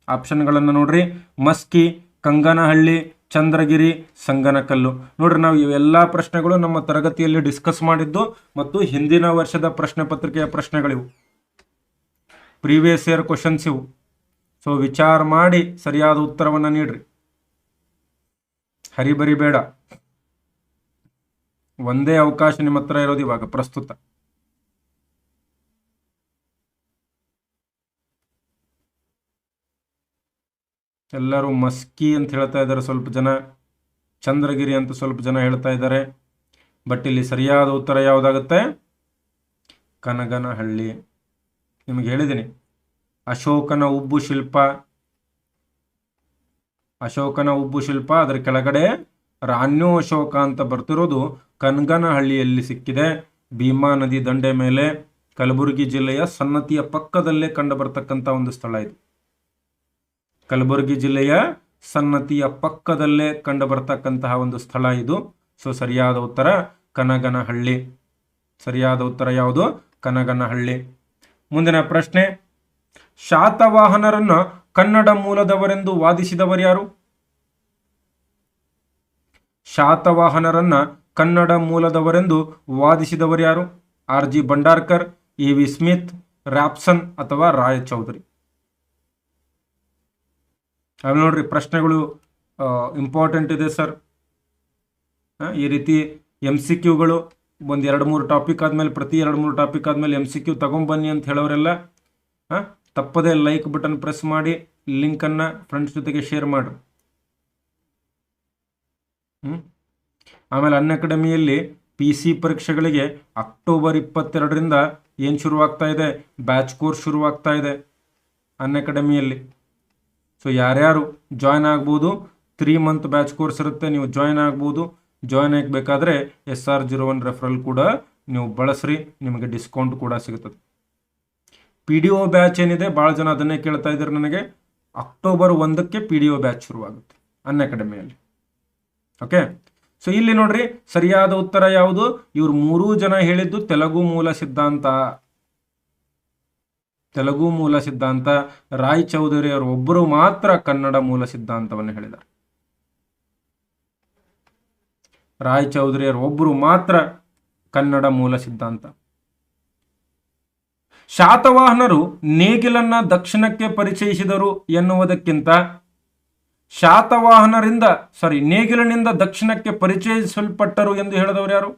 ಆಪ್ಷನ್ಗಳನ್ನು ನೋಡ್ರಿ. ಮಸ್ಕಿ, ಕಂಗನಹಳ್ಳಿ, ಚಂದ್ರಗಿರಿ, ಸಂಗನಕಲ್ಲು. ನೋಡ್ರಿ, ನಾವು ಇವೆಲ್ಲ ಪ್ರಶ್ನೆಗಳು ನಮ್ಮ ತರಗತಿಯಲ್ಲಿ ಡಿಸ್ಕಸ್ ಮಾಡಿದ್ದು ಮತ್ತು ಹಿಂದಿನ ವರ್ಷದ ಪ್ರಶ್ನೆ ಪತ್ರಿಕೆಯ ಪ್ರಶ್ನೆಗಳಿವು, ಪ್ರೀವಿಯಸ್ ಇಯರ್ ಕ್ವಶನ್ಸ್ ಇವು. ಸೊ ವಿಚಾರ ಮಾಡಿ ಸರಿಯಾದ ಉತ್ತರವನ್ನು ನೀಡ್ರಿ. ಹರಿಬರಿ ಬೇಡ. ಒಂದೇ ಅವಕಾಶ ನಿಮ್ಮ ಹತ್ರ ಇರೋದು ಇವಾಗ ಪ್ರಸ್ತುತ. ಎಲ್ಲರೂ ಮಸ್ಕಿ ಅಂತ ಹೇಳ್ತಾ ಇದ್ದಾರೆ, ಸ್ವಲ್ಪ ಜನ ಚಂದ್ರಗಿರಿ ಅಂತ ಸ್ವಲ್ಪ ಜನ ಹೇಳ್ತಾ ಇದ್ದಾರೆ. ಬಟ್ ಇಲ್ಲಿ ಸರಿಯಾದ ಉತ್ತರ ಯಾವುದಾಗುತ್ತೆ? ಕನಗನಹಳ್ಳಿ. ನಿಮಗೆ ಹೇಳಿದ್ದೀನಿ, ಅಶೋಕನ ಉಬ್ಬು ಶಿಲ್ಪ ಅದರ ಕೆಳಗಡೆ ರಾನ್ಯೋ ಅಶೋಕ ಅಂತ ಬರ್ತಿರೋದು ಕನಗನಹಳ್ಳಿಯಲ್ಲಿ ಸಿಕ್ಕಿದೆ. ಭೀಮಾ ನದಿ ದಂಡೆ ಮೇಲೆ ಕಲಬುರಗಿ ಜಿಲ್ಲೆಯ ಸನ್ನತಿಯ ಪಕ್ಕದಲ್ಲೇ ಕಂಡು ಬರ್ತಕ್ಕಂಥ ಒಂದು ಸ್ಥಳ ಇದು. ಕಲಬುರಗಿ ಜಿಲ್ಲೆಯ ಸನ್ನತಿಯ ಪಕ್ಕದಲ್ಲೇ ಕಂಡು ಬರ್ತಕ್ಕಂತಹ ಒಂದು ಸ್ಥಳ ಇದು. ಸೊ ಸರಿಯಾದ ಉತ್ತರ ಕನಗನಹಳ್ಳಿ. ಸರಿಯಾದ ಉತ್ತರ ಯಾವುದು? ಕನಗನಹಳ್ಳಿ. ಮುಂದಿನ ಪ್ರಶ್ನೆ. ಶಾತವಾಹನರನ್ನು ಕನ್ನಡ ಮೂಲದವರೆಂದು ವಾದಿಸಿದವರು ಯಾರು? ಶಾತವಾಹನರನ್ನ ಕನ್ನಡ ಮೂಲದವರೆಂದು ವಾದಿಸಿದವರು ಯಾರು? RG Bhandarkar, EV Smith, Raphson ಅಥವಾ ರಾಯಚೌಧರಿ? ಅಲ್ಲಿ ನೋಡ್ರಿ, ಪ್ರಶ್ನೆಗಳು ಇಂಪಾರ್ಟೆಂಟ್ ಇದೆ ಸರ್. ಈ ರೀತಿ MCQಗಳು ಒಂದು 2-3 ಟಾಪಿಕ್ ಆದಮೇಲೆ, ಪ್ರತಿ 2-3 ಟಾಪಿಕ್ ಆದಮೇಲೆ MCQ ತಗೊಂಬನ್ನಿ ಅಂತ ಹೇಳೋರೆಲ್ಲ ತಪ್ಪದೇ ಲೈಕ್ ಬಟನ್ ಪ್ರೆಸ್ ಮಾಡಿ ಲಿಂಕನ್ನು ಫ್ರೆಂಡ್ಸ್ ಜೊತೆಗೆ ಶೇರ್ ಮಾಡಿರಿ. ಆಮೇಲೆ ಅನ್ಅಕಾಡೆಮಿಯಲ್ಲಿ PC ಪರೀಕ್ಷೆಗಳಿಗೆ ಅಕ್ಟೋಬರ್ 22ರಿಂದ ಏನು ಶುರುವಾಗ್ತಾ ಇದೆ? ಬ್ಯಾಚ್ ಕೋರ್ಸ್ ಶುರುವಾಗ್ತಾ ಇದೆ ಅನ್ಅಕಾಡೆಮಿಯಲ್ಲಿ. ಸೊ ಯಾರ್ಯಾರು ಜಾಯ್ನ್ ಆಗ್ಬೋದು, 3 ಮಂತ್ ಬ್ಯಾಚ್ ಕೋರ್ಸ್ ಇರುತ್ತೆ, ನೀವು ಜಾಯ್ನ್ ಆಗ್ಬೋದು. ಜಾಯ್ನ್ ಆಗಬೇಕಾದ್ರೆ SR01 ರೆಫರಲ್ ಕೂಡ ನೀವು ಬಳಸ್ರಿ, ನಿಮಗೆ ಡಿಸ್ಕೌಂಟ್ ಕೂಡ ಸಿಗುತ್ತದೆ. PDO ಬ್ಯಾಚ್ ಏನಿದೆ, ಭಾಳ ಜನ ಅದನ್ನೇ ಕೇಳ್ತಾ ಇದ್ದಾರೆ ನನಗೆ. ಅಕ್ಟೋಬರ್ 1ಕ್ಕೆ PDO ಬ್ಯಾಚ್ ಶುರುವಾಗುತ್ತೆ ಅನ್ಅಕಾಡೆಮಿಯಲ್ಲಿ. ಓಕೆ, ಸೊ ಇಲ್ಲಿ ನೋಡ್ರಿ, ಸರಿಯಾದ ಉತ್ತರ ಯಾವುದು? ಇವ್ರು 3 ಜನ ಹೇಳಿದ್ದು ತೆಲುಗು ಮೂಲ ಸಿದ್ಧಾಂತ. ರಾಯ್ ಚೌಧರಿ ಅವರು ಒಬ್ಬರು ಮಾತ್ರ ಕನ್ನಡ ಮೂಲ ಸಿದ್ಧಾಂತವನ್ನು ಹೇಳಿದ್ದಾರೆ. ರಾಯ್ ಚೌಧರಿ ಅವರು ಒಬ್ಬರು ಮಾತ್ರ ಕನ್ನಡ ಮೂಲ ಸಿದ್ಧಾಂತ. ಶಾತವಾಹನರು ನೇಗಿಲನ್ನ ದಕ್ಷಿಣಕ್ಕೆ ಪರಿಚಯಿಸಿದರು ಎನ್ನುವುದಕ್ಕಿಂತ ನೇಗಿಲಿನಿಂದ ದಕ್ಷಿಣಕ್ಕೆ ಪರಿಚಯಿಸಲ್ಪಟ್ಟರು ಎಂದು ಹೇಳಿದವರು ಯಾರು?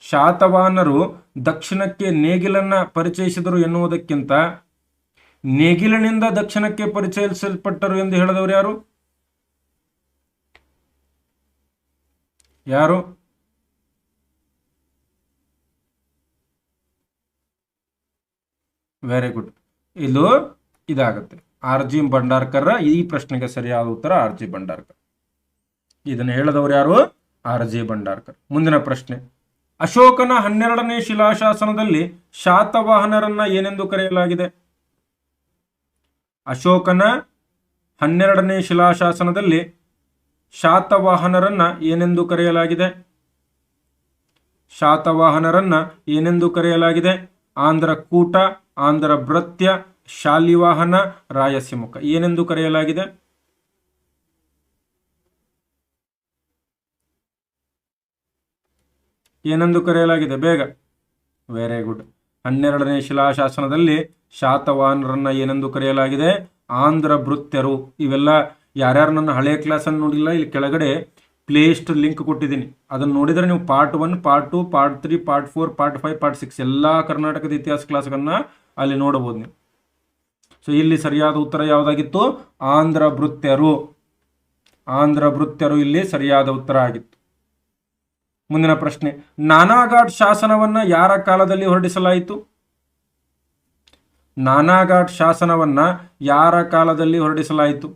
ಶಾತವಾಹನರು ದಕ್ಷಿಣಕ್ಕೆ ನೇಗಿಲನ್ನ ಪರಿಚಯಿಸಿದರು ಎನ್ನುವುದಕ್ಕಿಂತ ನೇಗಿಲಿನಿಂದ ದಕ್ಷಿಣಕ್ಕೆ ಪರಿಚಯಿಸಲ್ಪಟ್ಟರು ಎಂದು ಹೇಳಿದವರು ಯಾರು? Very good. ಇದು ಇದಾಗುತ್ತೆ. R G Bhandarkar. ಈ ಪ್ರಶ್ನೆಗೆ ಸರಿಯಾದ ಉತ್ತರ ಆರ್ ಜಿ ಭಂಡಾರ್ಕರ್. ಇದನ್ನು ಹೇಳಿದವರು ಯಾರು? R G Bhandarkar. ಮುಂದಿನ ಪ್ರಶ್ನೆ, ಅಶೋಕನ 12ನೇ ಶಿಲಾಶಾಸನದಲ್ಲಿ ಶಾತವಾಹನರನ್ನ ಏನೆಂದು ಕರೆಯಲಾಗಿದೆ? ಅಶೋಕನ 12ನೇ ಶಿಲಾಶಾಸನದಲ್ಲಿ ಶಾತವಾಹನರನ್ನ ಏನೆಂದು ಕರೆಯಲಾಗಿದೆ? ಶಾತವಾಹನರನ್ನ ಏನೆಂದು ಕರೆಯಲಾಗಿದೆ? ಆಂಧ್ರಕೂಟ, ಆಂಧ್ರ ಭೃತ್ಯ, ಶಾಲಿವಾಹನ, ರಾಯಸಿಮುಖ. ಏನೆಂದು ಕರೆಯಲಾಗಿದೆ? ಏನೆಂದು ಕರೆಯಲಾಗಿದೆ? ಬೇಗ. Very good. 12ನೇ ಶಿಲಾಶಾಸನದಲ್ಲಿ ಶಾತವಾಹನರನ್ನ ಏನೆಂದು ಕರೆಯಲಾಗಿದೆ? ಆಂಧ್ರ ಭೃತ್ಯರು. ಇವೆಲ್ಲ ಯಾರ್ಯಾರು ನನ್ನ ಹಳೆಯ ಕ್ಲಾಸನ್ನು ನೋಡಿಲ್ಲ, ಇಲ್ಲಿ ಕೆಳಗಡೆ ಪ್ಲೇ ಲಿಸ್ಟ್ ಲಿಂಕ್ ಕೊಟ್ಟಿದ್ದೀನಿ. ಅದನ್ನು ನೋಡಿದರೆ ನೀವು part 1, part 2, part 3, part 4, part 5, part 6 ಎಲ್ಲ ಕರ್ನಾಟಕದ ಇತಿಹಾಸ ಕ್ಲಾಸ್ಗಳನ್ನ ಅಲ್ಲಿ ನೋಡಬಹುದು ನೀವು. ಸೊ ಇಲ್ಲಿ ಸರಿಯಾದ ಉತ್ತರ ಯಾವುದಾಗಿತ್ತು? ಆಂಧ್ರ ಭೃತ್ಯರು. ಆಂಧ್ರ ಭೃತ್ಯರು ಇಲ್ಲಿ ಸರಿಯಾದ ಉತ್ತರ ಆಗಿತ್ತು. ಮುಂದಿನ ಪ್ರಶ್ನೆ, ನಾನಾಘಾಟ್ ಶಾಸನವನ್ನ ಯಾರ ಕಾಲದಲ್ಲಿ ಹೊರಡಿಸಲಾಯಿತು? ನಾನಾಘಾಟ್ ಶಾಸನವನ್ನ ಯಾರ ಕಾಲದಲ್ಲಿ ಹೊರಡಿಸಲಾಯಿತು?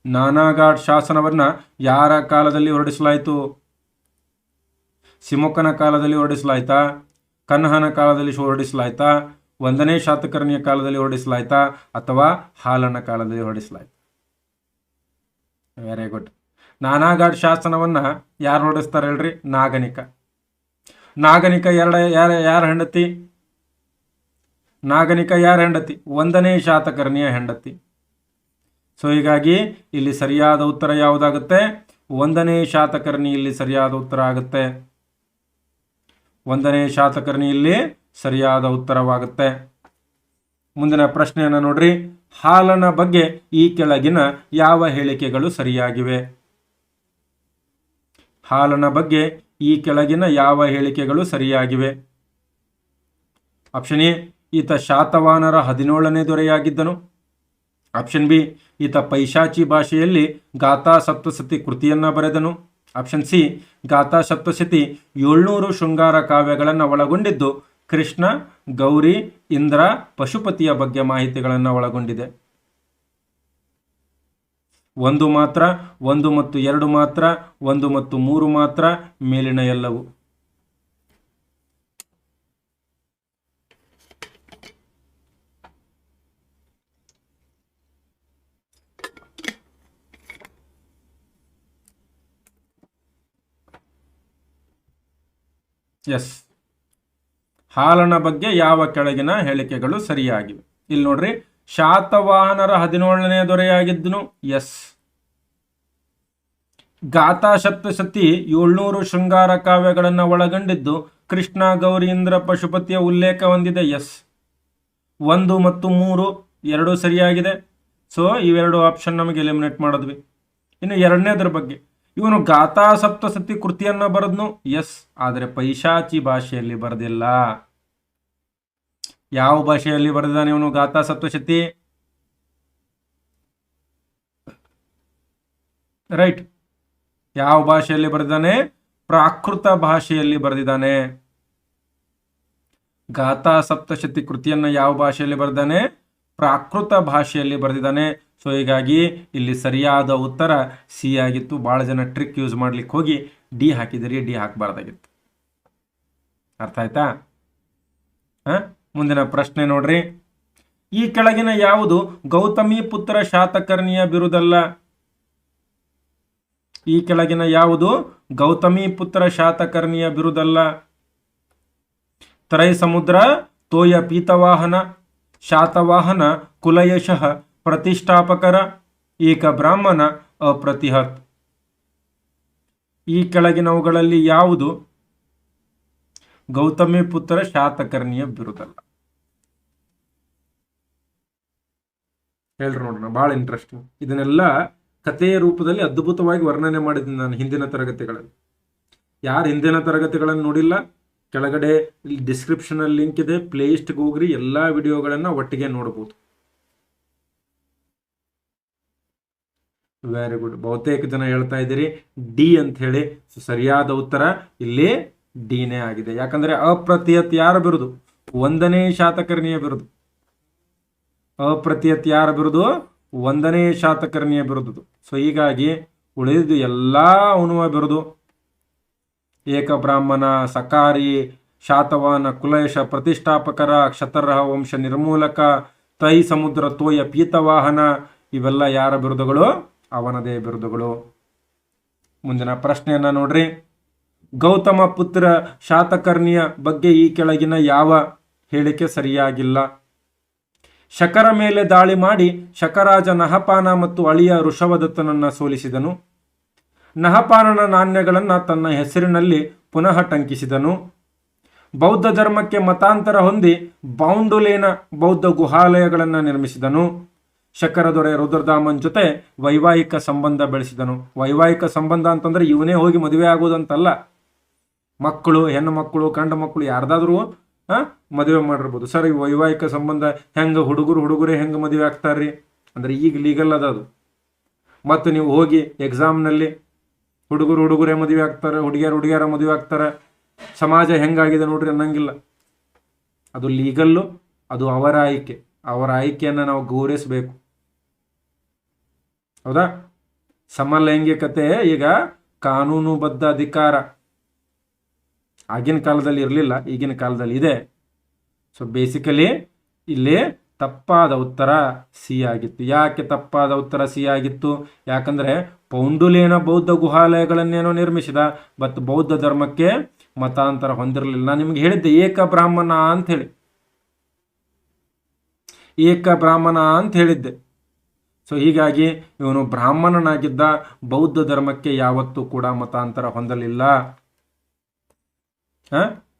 ನಾನಾಘಾಟ್ ಶಾಸನವನ್ನ ಯಾರ ಕಾಲದಲ್ಲಿ ಹೊರಡಿಸಲಾಯಿತು? ಸಿಮುಖನ ಕಾಲದಲ್ಲಿ ಹೊರಡಿಸಲಾಯ್ತಾ? ಕನ್ಹನ ಕಾಲದಲ್ಲಿ ಹೊರಡಿಸಲಾಯ್ತಾ? 1ನೇ ಶಾತಕರ್ಣಿಯ ಕಾಲದಲ್ಲಿ ಹೊರಡಿಸಲಾಯ್ತಾ? ಅಥವಾ ಹಾಲನ ಕಾಲದಲ್ಲಿ ಹೊರಡಿಸಲಾಯ್ತಾ? Very good. ನಾನಾಘಾಟ್ ಶಾಸನವನ್ನ ಯಾರು ಹೊರಡಿಸ್ತಾರೆ ಹೇಳ್ರಿ? ನಾಗನಿಕ. ನಾಗನಿಕ ಯಾರ ಹೆಂಡತಿ? ನಾಗನಿಕ ಯಾರ ಹೆಂಡತಿ? 1ನೇ ಶಾತಕರ್ಣಿಯ ಹೆಂಡತಿ. ಸೊ ಹೀಗಾಗಿ ಇಲ್ಲಿ ಸರಿಯಾದ ಉತ್ತರ ಯಾವುದಾಗುತ್ತೆ? 1ನೇ ಶಾತಕರ್ಣಿ ಇಲ್ಲಿ ಸರಿಯಾದ ಉತ್ತರ ಆಗುತ್ತೆ. 1ನೇ ಶಾತಕರ್ಣಿ ಇಲ್ಲಿ ಸರಿಯಾದ ಉತ್ತರವಾಗುತ್ತೆ. ಮುಂದಿನ ಪ್ರಶ್ನೆಯನ್ನು ನೋಡ್ರಿ. ಹಾಲನ ಬಗ್ಗೆ ಈ ಕೆಳಗಿನ ಯಾವ ಹೇಳಿಕೆಗಳು ಸರಿಯಾಗಿವೆ? ಹಾಲನ ಬಗ್ಗೆ ಈ ಕೆಳಗಿನ ಯಾವ ಹೇಳಿಕೆಗಳು ಸರಿಯಾಗಿವೆ? ಆಪ್ಷನ್ ಎ, ಈತ ಶಾತವಾಹನರ 17ನೇ ದೊರೆಯಾಗಿದ್ದನು. ಆಪ್ಷನ್ ಬಿ, ಈತ ಪೈಶಾಚಿ ಭಾಷೆಯಲ್ಲಿ ಗಾಥಾ ಸಪ್ತಸತಿ ಕೃತಿಯನ್ನ ಬರೆದನು. ಆಪ್ಷನ್ ಸಿ, ಗಾಥಾ ಸಪ್ತಸತಿ 700 ಶೃಂಗಾರ ಕಾವ್ಯಗಳನ್ನು ಒಳಗೊಂಡಿದ್ದು ಕೃಷ್ಣ, ಗೌರಿ, ಇಂದ್ರ, ಪಶುಪತಿಯ ಬಗ್ಗೆ ಮಾಹಿತಿಗಳನ್ನು ಒಳಗೊಂಡಿದೆ. 1 ಮಾತ್ರ, 1 ಮತ್ತು 2 ಮಾತ್ರ, 1 ಮತ್ತು 3 ಮಾತ್ರ, ಮೇಲಿನ ಎಲ್ಲವು. ಎಸ್. ಹಾಲನ ಬಗ್ಗೆ ಯಾವ ಕೆಳಗಿನ ಹೇಳಿಕೆಗಳು ಸರಿಯಾಗಿವೆ? ಇಲ್ಲಿ ನೋಡ್ರಿ, ಶಾತವಾಹನರ 17ನೇ ದೊರೆಯಾಗಿದ್ದನು. ಎಸ್. ಗಾಥಾ ಸಪ್ತಸತಿ 700 ಶೃಂಗಾರ ಕಾವ್ಯಗಳನ್ನು ಒಳಗೊಂಡಿದ್ದು ಕೃಷ್ಣ, ಗೌರಿ, ಇಂದ್ರ, ಪಶುಪತಿಯ ಉಲ್ಲೇಖ ಹೊಂದಿದೆ. ಎಸ್. 1 ಮತ್ತು 3 ಎರಡೂ ಸರಿಯಾಗಿದೆ. ಸೊ ಇವೆರಡು ಆಪ್ಷನ್ ನಮಗೆ ಎಲಿಮಿನೇಟ್ ಮಾಡಿದ್ವಿ. ಇನ್ನು ಎರಡನೇದ್ರ ಬಗ್ಗೆ, ಇವನು ಗಾಥಾ ಸಪ್ತಸತಿ ಕೃತಿಯನ್ನ ಬರೆದ್ನು. ಎಸ್. ಆದರೆ ಪೈಶಾಚಿ ಭಾಷೆಯಲ್ಲಿ ಬರೆದಿಲ್ಲ. ಯಾವ ಭಾಷೆಯಲ್ಲಿ ಬರೆದಿದ್ದಾನೆ ಇವನು ಗಾಥಾ ಸಪ್ತಶತಿ? ರೈಟ್. ಯಾವ ಭಾಷೆಯಲ್ಲಿ ಬರೆದಿದ್ದಾನೆ? ಪ್ರಾಕೃತ ಭಾಷೆಯಲ್ಲಿ ಬರೆದಿದ್ದಾನೆ. ಗಾಥಾ ಸಪ್ತಶತಿ ಕೃತಿಯನ್ನ ಯಾವ ಭಾಷೆಯಲ್ಲಿ ಬರೆದಿದ್ದಾನೆ? ಪ್ರಾಕೃತ ಭಾಷೆಯಲ್ಲಿ ಬರೆದಿದ್ದಾನೆ. ಸೊ ಹೀಗಾಗಿ ಇಲ್ಲಿ ಸರಿಯಾದ ಉತ್ತರ ಸಿ ಆಗಿತ್ತು. ಬಹಳ ಜನ ಟ್ರಿಕ್ ಯೂಸ್ ಮಾಡ್ಲಿಕ್ಕೆ ಹೋಗಿ ಡಿ ಹಾಕಿದಿರಿ, ಡಿ ಹಾಕಬಾರ್ದಾಗಿತ್ತು. ಅರ್ಥ ಆಯ್ತಾ? ಮುಂದಿನ ಪ್ರಶ್ನೆ ನೋಡ್ರಿ. ಈ ಕೆಳಗಿನ ಯಾವುದು ಗೌತಮಿ ಪುತ್ರ ಶಾತಕರ್ಣಿಯ ಬಿರುದಲ್ಲ? ಈ ಕೆಳಗಿನ ಯಾವುದು ಗೌತಮಿ ಪುತ್ರ ಶಾತಕರ್ಣಿಯ ಬಿರುದಲ್ಲ? ತ್ರೈ ಸಮುದ್ರ, ತೋಯ ಪೀತವಾಹನ, ಶಾತವಾಹನ, ಕುಲಯಶಃ, ಪ್ರತಿಷ್ಠಾಪಕರ, ಏಕ ಬ್ರಾಹ್ಮಣ, ಅಪ್ರತಿಹತ್. ಈ ಕೆಳಗಿನವುಗಳಲ್ಲಿ ಯಾವುದು ಗೌತಮಿ ಪುತ್ರ ಶಾತಕರ್ಣಿಯ ಬಿರುದಲ್ಲ? ಹೇಳ್ರಿ ನೋಡೋಣ. ಬಹಳ ಇಂಟ್ರೆಸ್ಟಿಂಗ್. ಇದನ್ನೆಲ್ಲ ಕಥೆಯ ರೂಪದಲ್ಲಿ ಅದ್ಭುತವಾಗಿ ವರ್ಣನೆ ಮಾಡಿದ್ದೀನಿ ನಾನು ಹಿಂದಿನ ತರಗತಿಗಳಲ್ಲಿ. ಯಾರು ಹಿಂದಿನ ತರಗತಿಗಳನ್ನು ನೋಡಿಲ್ಲ, ಕೆಳಗಡೆ ಡಿಸ್ಕ್ರಿಪ್ಷನ್ ಅಲ್ಲಿ ಲಿಂಕ್ ಇದೆ, ಪ್ಲೇ ಲಿಸ್ಟ್ಗೆ ಹೋಗ್ರಿ, ಎಲ್ಲಾ ವಿಡಿಯೋಗಳನ್ನ ಒಟ್ಟಿಗೆ ನೋಡಬಹುದು. Very good. ಬಹುತೇಕ ಜನ ಹೇಳ್ತಾ ಇದ್ದೀರಿ ಡಿ ಅಂತ ಹೇಳಿ. ಸರಿಯಾದ ಉತ್ತರ ಇಲ್ಲಿ ಡಿನೇ ಆಗಿದೆ. ಯಾಕಂದ್ರೆ ಅಪ್ರತಿಹತ್ ಯಾರ ಬಿರುದು? 1ನೇ ಶಾತಕರ್ಣಿಯ ಬಿರುದು. ಅಪ್ರತಿಹತ್ ಯಾರ ಬಿರುದು? 1ನೇ ಶಾತಕರ್ಣಿಯ ಬಿರುದು. ಸೊ ಹೀಗಾಗಿ ಉಳಿದು ಎಲ್ಲ ಅವನುವ ಬಿರುದು. ಏಕಬ್ರಾಹ್ಮಣ, ಸಕಾರಿ, ಶಾತವಾಹನ, ಕುಲಯಶ, ಪ್ರತಿಷ್ಠಾಪಕರ, ಕ್ಷತರ್ಹ, ವಂಶ ನಿರ್ಮೂಲಕ, ತೈ ಸಮುದ್ರ, ತೋಯ, ಪೀತವಾಹನ, ಇವೆಲ್ಲ ಯಾರ ಬಿರುದುಗಳು? ಅವನದೇ ಬಿರುದುಗಳು. ಮುಂದಿನ ಪ್ರಶ್ನೆಯನ್ನ ನೋಡ್ರಿ. ಗೌತಮ ಪುತ್ರ ಶಾತಕರ್ಣಿಯ ಬಗ್ಗೆ ಈ ಕೆಳಗಿನ ಯಾವ ಹೇಳಿಕೆ ಸರಿಯಾಗಿಲ್ಲ? ಶಕರ ಮೇಲೆ ದಾಳಿ ಮಾಡಿ ಶಕರಾಜ ನಹಪಾನ ಮತ್ತು ಅಳಿಯ ಋಷಭದತ್ತನನ್ನ ಸೋಲಿಸಿದನು. ನಹಪಾನನ ನಾಣ್ಯಗಳನ್ನು ತನ್ನ ಹೆಸರಿನಲ್ಲಿ ಪುನಃ ಟಂಕಿಸಿದನು. ಬೌದ್ಧ ಧರ್ಮಕ್ಕೆ ಮತಾಂತರ ಹೊಂದಿ ಬೌಂಡುಲೇನ ಬೌದ್ಧ ಗುಹಾಲಯಗಳನ್ನು ನಿರ್ಮಿಸಿದನು. ಶಕರ ದೊರೆ ರುದ್ರದಾಮನ್ ಜೊತೆ ವೈವಾಹಿಕ ಸಂಬಂಧ ಬೆಳೆಸಿದನು. ವೈವಾಹಿಕ ಸಂಬಂಧ ಅಂತಂದ್ರೆ ಇವನೇ ಹೋಗಿ ಮದುವೆ ಆಗೋದಂತಲ್ಲ. ಮಕ್ಕಳು, ಹೆಣ್ಣು ಮಕ್ಕಳು, ಗಂಡು ಮಕ್ಕಳು ಯಾರ್ದಾದ್ರೂ ಮದುವೆ ಮಾಡಿರ್ಬೋದು. ಸರ್, ಈ ವೈವಾಹಿಕ ಸಂಬಂಧ ಹೆಂಗೆ ಹುಡುಗರೇ ಹೆಂಗೆ ಮದುವೆ ಆಗ್ತಾರ್ರಿ ಅಂದ್ರೆ ಈಗ ಲೀಗಲ್ ಅದ ಅದು. ಮತ್ತು ನೀವು ಹೋಗಿ ಎಕ್ಸಾಮ್ನಲ್ಲಿ ಹುಡುಗರೇ ಮದುವೆ ಆಗ್ತಾರೆ, ಹುಡುಗಿಯರ ಮದುವೆ ಆಗ್ತಾರೆ, ಸಮಾಜ ಹೆಂಗಾಗಿದೆ ನೋಡ್ರಿ ಅನ್ನಂಗಿಲ್ಲ. ಅದು ಲೀಗಲ್ಲು, ಅದು ಅವರ ಆಯ್ಕೆ. ಅವರ ಆಯ್ಕೆಯನ್ನು ನಾವು ಗೌರವಿಸಬೇಕು. ಹೌದಾ? ಸಮಲೈಂಗಿಕತೆ ಈಗ ಕಾನೂನುಬದ್ಧ ಅಧಿಕಾರ. ಆಗಿನ ಕಾಲದಲ್ಲಿ ಇರಲಿಲ್ಲ, ಈಗಿನ ಕಾಲದಲ್ಲಿ ಇದೆ. ಸೊ ಬೇಸಿಕಲಿ ಇಲ್ಲಿ ತಪ್ಪಾದ ಉತ್ತರ ಸಿ ಆಗಿತ್ತು. ಯಾಕೆ ತಪ್ಪಾದ ಉತ್ತರ ಸಿ ಆಗಿತ್ತು? ಯಾಕಂದ್ರೆ ಪೌಂಡುಲೇನ ಬೌದ್ಧ ಗುಹಾಲಯಗಳನ್ನೇನೋ ನಿರ್ಮಿಸಿದ, ಬಟ್ ಬೌದ್ಧ ಧರ್ಮಕ್ಕೆ ಮತಾಂತರ ಹೊಂದಿರಲಿಲ್ಲ. ನಾನು ನಿಮ್ಗೆ ಹೇಳಿದ್ದೆ ಏಕ ಬ್ರಾಹ್ಮಣ ಅಂತ ಹೇಳಿ, ಏಕ ಬ್ರಾಹ್ಮಣ ಅಂತ ಹೇಳಿದ್ದೆ. ಸೊ ಹೀಗಾಗಿ ಇವನು ಬ್ರಾಹ್ಮಣನಾಗಿದ್ದ, ಬೌದ್ಧ ಧರ್ಮಕ್ಕೆ ಯಾವತ್ತೂ ಕೂಡ ಮತಾಂತರ ಹೊಂದಲಿಲ್ಲ.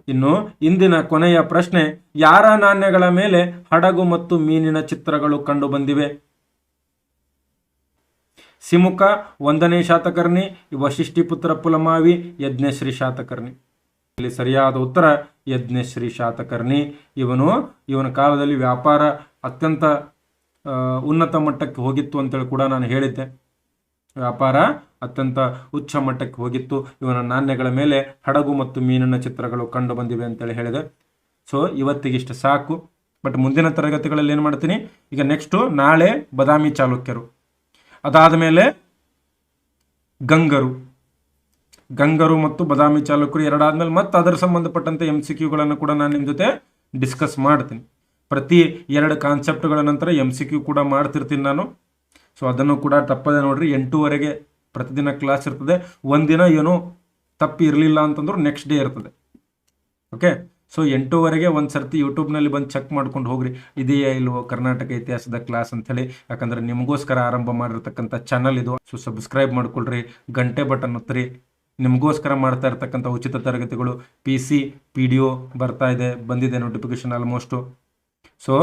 ಇನ್ನು ಇಂದಿನ ಕೊನೆಯ ಪ್ರಶ್ನೆ. ಯಾರ ನಾಣ್ಯಗಳ ಮೇಲೆ ಹಡಗು ಮತ್ತು ಮೀನಿನ ಚಿತ್ರಗಳು ಕಂಡು ಬಂದಿವೆ? ಸಿಮುಖ, 1ನೇ ಶಾತಕರ್ಣಿ, ವಶಿಷ್ಠಿಪುತ್ರ ಪುಲಮಾವಿ, ಯಜ್ಞಶ್ರೀ ಶಾತಕರ್ಣಿ. ಇಲ್ಲಿ ಸರಿಯಾದ ಉತ್ತರ ಯಜ್ಞಶ್ರೀ ಶಾತಕರ್ಣಿ. ಇವನ ಕಾಲದಲ್ಲಿ ವ್ಯಾಪಾರ ಅತ್ಯಂತ ಉನ್ನತ ಮಟ್ಟಕ್ಕೆ ಹೋಗಿತ್ತು ಅಂತೇಳಿ ಕೂಡ ನಾನು ಹೇಳಿದ್ದೆ. ವ್ಯಾಪಾರ ಅತ್ಯಂತ ಉಚ್ಚ ಮಟ್ಟಕ್ಕೆ ಹೋಗಿತ್ತು. ಇವನ ನಾಣ್ಯಗಳ ಮೇಲೆ ಹಡಗು ಮತ್ತು ಮೀನಿನ ಚಿತ್ರಗಳು ಕಂಡು ಬಂದಿವೆ ಅಂತೇಳಿ ಹೇಳಿದೆ. ಸೊ ಇವತ್ತಿಗಿಷ್ಟು ಸಾಕು. ಬಟ್ ಮುಂದಿನ ತರಗತಿಗಳಲ್ಲಿ ಏನು ಮಾಡ್ತೀನಿ, ಈಗ ನೆಕ್ಸ್ಟು ನಾಳೆ ಬಾದಾಮಿ ಚಾಲುಕ್ಯರು, ಅದಾದ ಮೇಲೆ ಗಂಗರು ಮತ್ತು ಬಾದಾಮಿ ಚಾಲುಕ್ಯರು ಎರಡಾದ್ಮೇಲೆ ಮತ್ತೆ ಅದರ ಸಂಬಂಧಪಟ್ಟಂತೆ MCQಗಳನ್ನು ಕೂಡ ನಾನು ನಿಮ್ಮ ಜೊತೆ ಡಿಸ್ಕಸ್ ಮಾಡ್ತೀನಿ. ಪ್ರತಿ 2 ಕಾನ್ಸೆಪ್ಟ್ಗಳ ನಂತರ MCQ ಕೂಡ ಮಾಡ್ತಿರ್ತೀನಿ ನಾನು. ಸೊ ಅದನ್ನು ಕೂಡ ತಪ್ಪದೆ ನೋಡ್ರಿ. 8:00 ಪ್ರತಿದಿನ ಕ್ಲಾಸ್ ಇರ್ತದೆ. ಒಂದಿನ ಏನೋ ತಪ್ಪಿ ಇರಲಿಲ್ಲ ಅಂತಂದ್ರೂ ನೆಕ್ಸ್ಟ್ ಡೇ ಇರ್ತದೆ. ಓಕೆ, ಸೊ 8:00 ಒಂದು ಸರ್ತಿ ಯೂಟ್ಯೂಬ್ನಲ್ಲಿ ಬಂದು ಚೆಕ್ ಮಾಡ್ಕೊಂಡು ಹೋಗ್ರಿ, ಇದೆಯಾ ಇಲ್ವೋ ಕರ್ನಾಟಕ ಇತಿಹಾಸದ ಕ್ಲಾಸ್ ಅಂಥೇಳಿ. ಯಾಕಂದರೆ ನಿಮಗೋಸ್ಕರ ಆರಂಭ ಮಾಡಿರ್ತಕ್ಕಂಥ ಚಾನಲ್ ಇದು. ಸೊ ಸಬ್ಸ್ಕ್ರೈಬ್ ಮಾಡ್ಕೊಳ್ರಿ, ಗಂಟೆ ಬಟನ್ ಒತ್ತಿರಿ. ನಿಮಗೋಸ್ಕರ ಮಾಡ್ತಾ ಇರ್ತಕ್ಕಂಥ ಉಚಿತ ತರಗತಿಗಳು PC PDO ಬರ್ತಾ ಇದೆ, ಬಂದಿದೆ ನೋಟಿಫಿಕೇಶನ್ ಆಲ್ಮೋಸ್ಟು. ಸೊ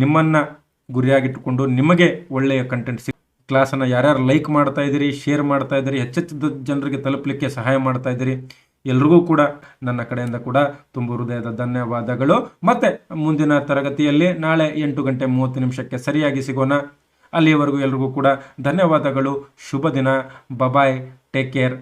ನಿಮ್ಮನ್ನು ಗುರಿಯಾಗಿಟ್ಟುಕೊಂಡು ನಿಮಗೆ ಒಳ್ಳೆಯ ಕಂಟೆಂಟ್ ಕ್ಲಾಸನ್ನು ಯಾರ್ಯಾರು ಲೈಕ್ ಮಾಡ್ತಾ ಇದ್ದೀರಿ, ಶೇರ್ ಮಾಡ್ತಾ ಇದ್ದೀರಿ, ಹೆಚ್ಚೆಚ್ಚು ಜನರಿಗೆ ತಲುಪಲಿಕ್ಕೆ ಸಹಾಯ ಮಾಡ್ತಾ ಇದ್ದೀರಿ, ಎಲ್ರಿಗೂ ಕೂಡ ನನ್ನ ಕಡೆಯಿಂದ ಕೂಡ ತುಂಬ ಹೃದಯದ ಧನ್ಯವಾದಗಳು. ಮತ್ತೆ ಮುಂದಿನ ತರಗತಿಯಲ್ಲಿ ನಾಳೆ 8:30 ಸರಿಯಾಗಿ ಸಿಗೋಣ. ಅಲ್ಲಿಯವರೆಗೂ ಎಲ್ರಿಗೂ ಕೂಡ ಧನ್ಯವಾದಗಳು. ಶುಭ ದಿನ. ಬಾಯ್, ಟೇಕ್ ಕೇರ್.